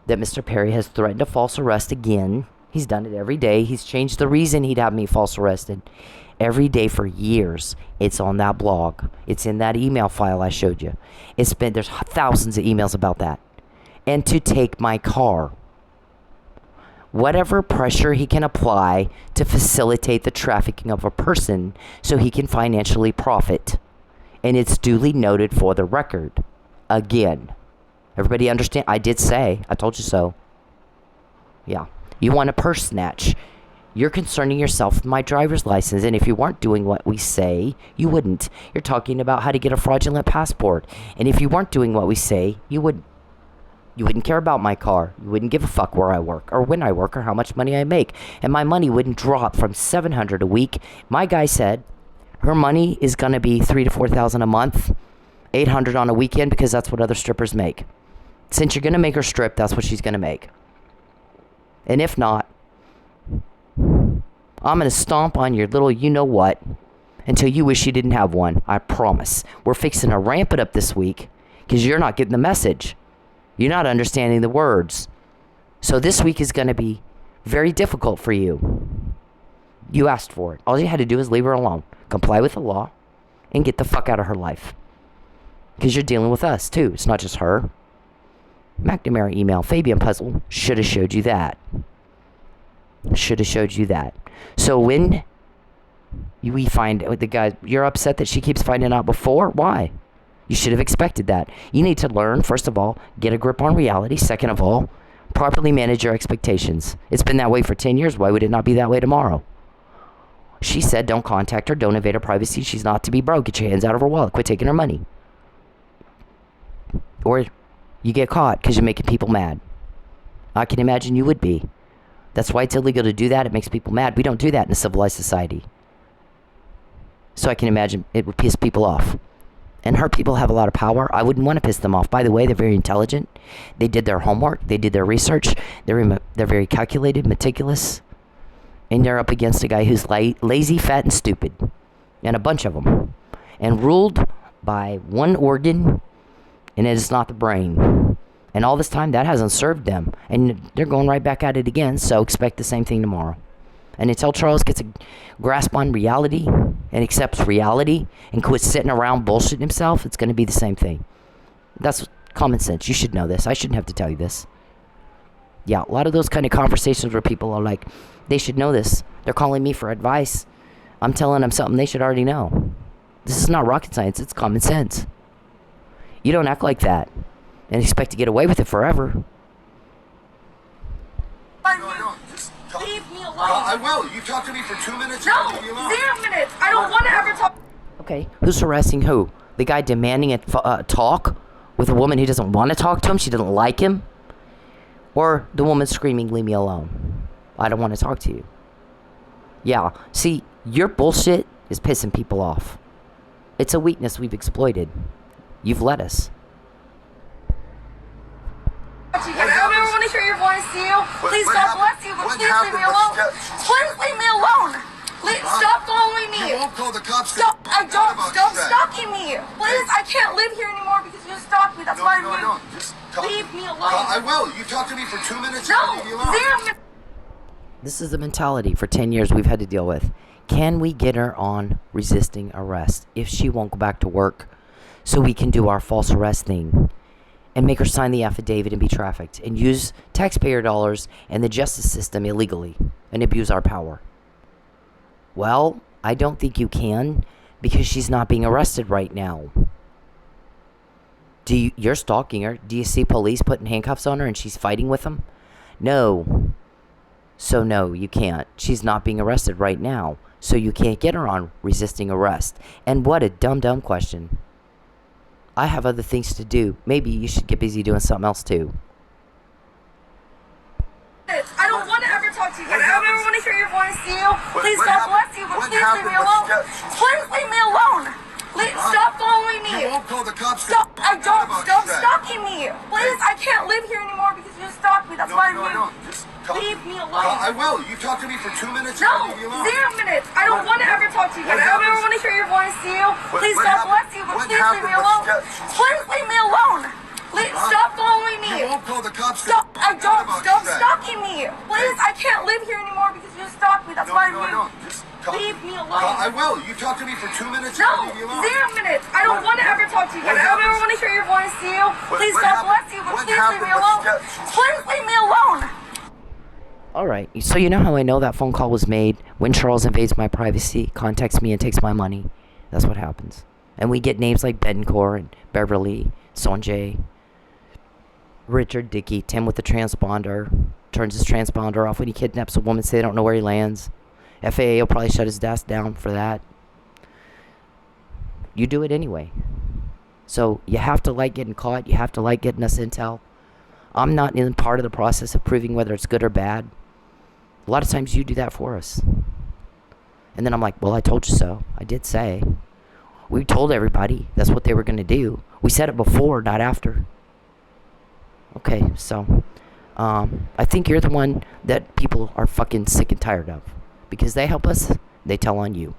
that Mr. Perry has threatened a false arrest again. He's done it every day. He's changed the reason he'd have me false arrested every day for years. It's on that blog. It's in that email file I showed you. There's thousands of emails about that. And to take my car. Whatever pressure he can apply to facilitate the trafficking of a person so he can financially profit. And it's duly noted for the record. Again. Everybody understand? I did say. I told you so. Yeah. You want a purse snatch. You're concerning yourself with my driver's license. And if you weren't doing what we say, you wouldn't. You're talking about how to get a fraudulent passport. And if you weren't doing what we say, you wouldn't. You wouldn't care about my car. You wouldn't give a fuck where I work or when I work or how much money I make. And my money wouldn't drop from $700 a week. My guy said her money is going to be $3,000 to $4,000 a month, $800 on a weekend because that's what other strippers make. Since you're going to make her strip, that's what she's going to make. And if not, I'm going to stomp on your little you-know-what until you wish you didn't have one. I promise. We're fixing to ramp it up this week because you're not getting the message. You're not understanding the words. So this week is going to be very difficult for you. You asked for it. All you had to do is leave her alone. Comply with the law and get the fuck out of her life. Because you're dealing with us, too. It's not just her. McNamara email. Fabian Puzzle. Should have showed you that. Should have showed you that. So when we find the guy, you're upset that she keeps finding out before? Why? You should have expected that. You need to learn, first of all, get a grip on reality. Second of all, properly manage your expectations. It's been that way for 10 years. Why would it not be that way tomorrow? She said don't contact her, don't invade her privacy. She's not to be broke. Get your hands out of her wallet. Quit taking her money. Or you get caught because you're making people mad. I can imagine you would be. That's why it's illegal to do that. It makes people mad. We don't do that in a civilized society. So I can imagine it would piss people off. And her people have a lot of power. I wouldn't want to piss them off. By the way, they're very intelligent. They did their homework. They did their research. They're very calculated, meticulous. And they're up against a guy who's lazy, fat, and stupid. And a bunch of them. And ruled by one organ, and it is not the brain. And all this time, that hasn't served them. And they're going right back at it again, so expect the same thing tomorrow. And until Charles gets a grasp on reality and accepts reality and quits sitting around bullshitting himself, it's going to be the same thing. That's common sense. You should know this. I shouldn't have to tell you this. Yeah, a lot of those kind of conversations where people are like, they should know this. They're calling me for advice. I'm telling them something they should already know. This is not rocket science. It's common sense. You don't act like that and expect to get away with it forever. Leave me alone. I will. You talk to me for 2 minutes. No, I'll leave you alone. 0 minutes. I don't want to ever talk. Okay, who's harassing who? The guy demanding a talk with a woman who doesn't want to talk to him? She doesn't like him? Or the woman screaming, leave me alone. I don't want to talk to you. Yeah, see, your bullshit is pissing people off. It's a weakness we've exploited. You've let us. I don't ever want to hear your voice, do you? Please, God bless you, but please leave me alone. Please leave me alone. Please, stop following me. You won't call the cops. Stop. I don't. Stop stalking me. Please, I can't live here anymore because you stalked me. That's why I'm No. Just talk. Leave me alone. I will. You talk to me for 2 minutes. No, I'll leave you alone. 0 minutes. This is the mentality for 10 years we've had to deal with. Can we get her on resisting arrest if she won't go back to work so we can do our false arrest thing and make her sign the affidavit and be trafficked and use taxpayer dollars and the justice system illegally and abuse our power? Well, I don't think you can because she's not being arrested right now. You're stalking her. Do you see police putting handcuffs on her and she's fighting with them? No. So no, you can't. She's not being arrested right now. So you can't get her on resisting arrest. And what a dumb question. I have other things to do. Maybe you should get busy doing something else too. I don't want to ever talk to you. I don't ever want to hear your voice, do you? Please, God bless you, but please leave me alone. Please leave me alone. Please, stop call the cops. Stop! I don't. Stop stalking me. Please, I can't live here anymore because you stalked me. That's why I'm here. Just leave me alone. I will. You talk to me for 2 minutes. No, I'll leave you alone. 0 minutes. I don't want to ever talk to you again. I don't ever want to hear your voice, you. Please, God bless you, but please leave me alone. Please leave me alone. Please, stop following me. You won't call the cops. Stop! I don't. Stop stalking me. Please, I can't live here anymore because you stalked me. That's why I'm here. Just leave me alone. I will. You talk to me for 2 minutes. No, I'll leave you alone. 0 minutes. I don't want to ever talk to you again. I don't ever want to hear your voice, you. Please, God bless you, but please leave me alone. Please leave me alone. Alright, so you know how I know that phone call was made? When Charles invades my privacy, contacts me and takes my money. That's what happens. And we get names like Betancourt and Beverly, Sanjay, Richard Dickey, Tim with the transponder. Turns his transponder off when he kidnaps a woman so they don't know where he lands. FAA will probably shut his desk down for that. You do it anyway. So you have to like getting caught. You have to like getting us intel. I'm not in part of the process of proving whether it's good or bad. A lot of times you do that for us. And then I'm like, well, I told you so. I did say. We told everybody that's what they were going to do. We said it before, not after. Okay, so I think you're the one that people are fucking sick and tired of. Because they help us, they tell on you.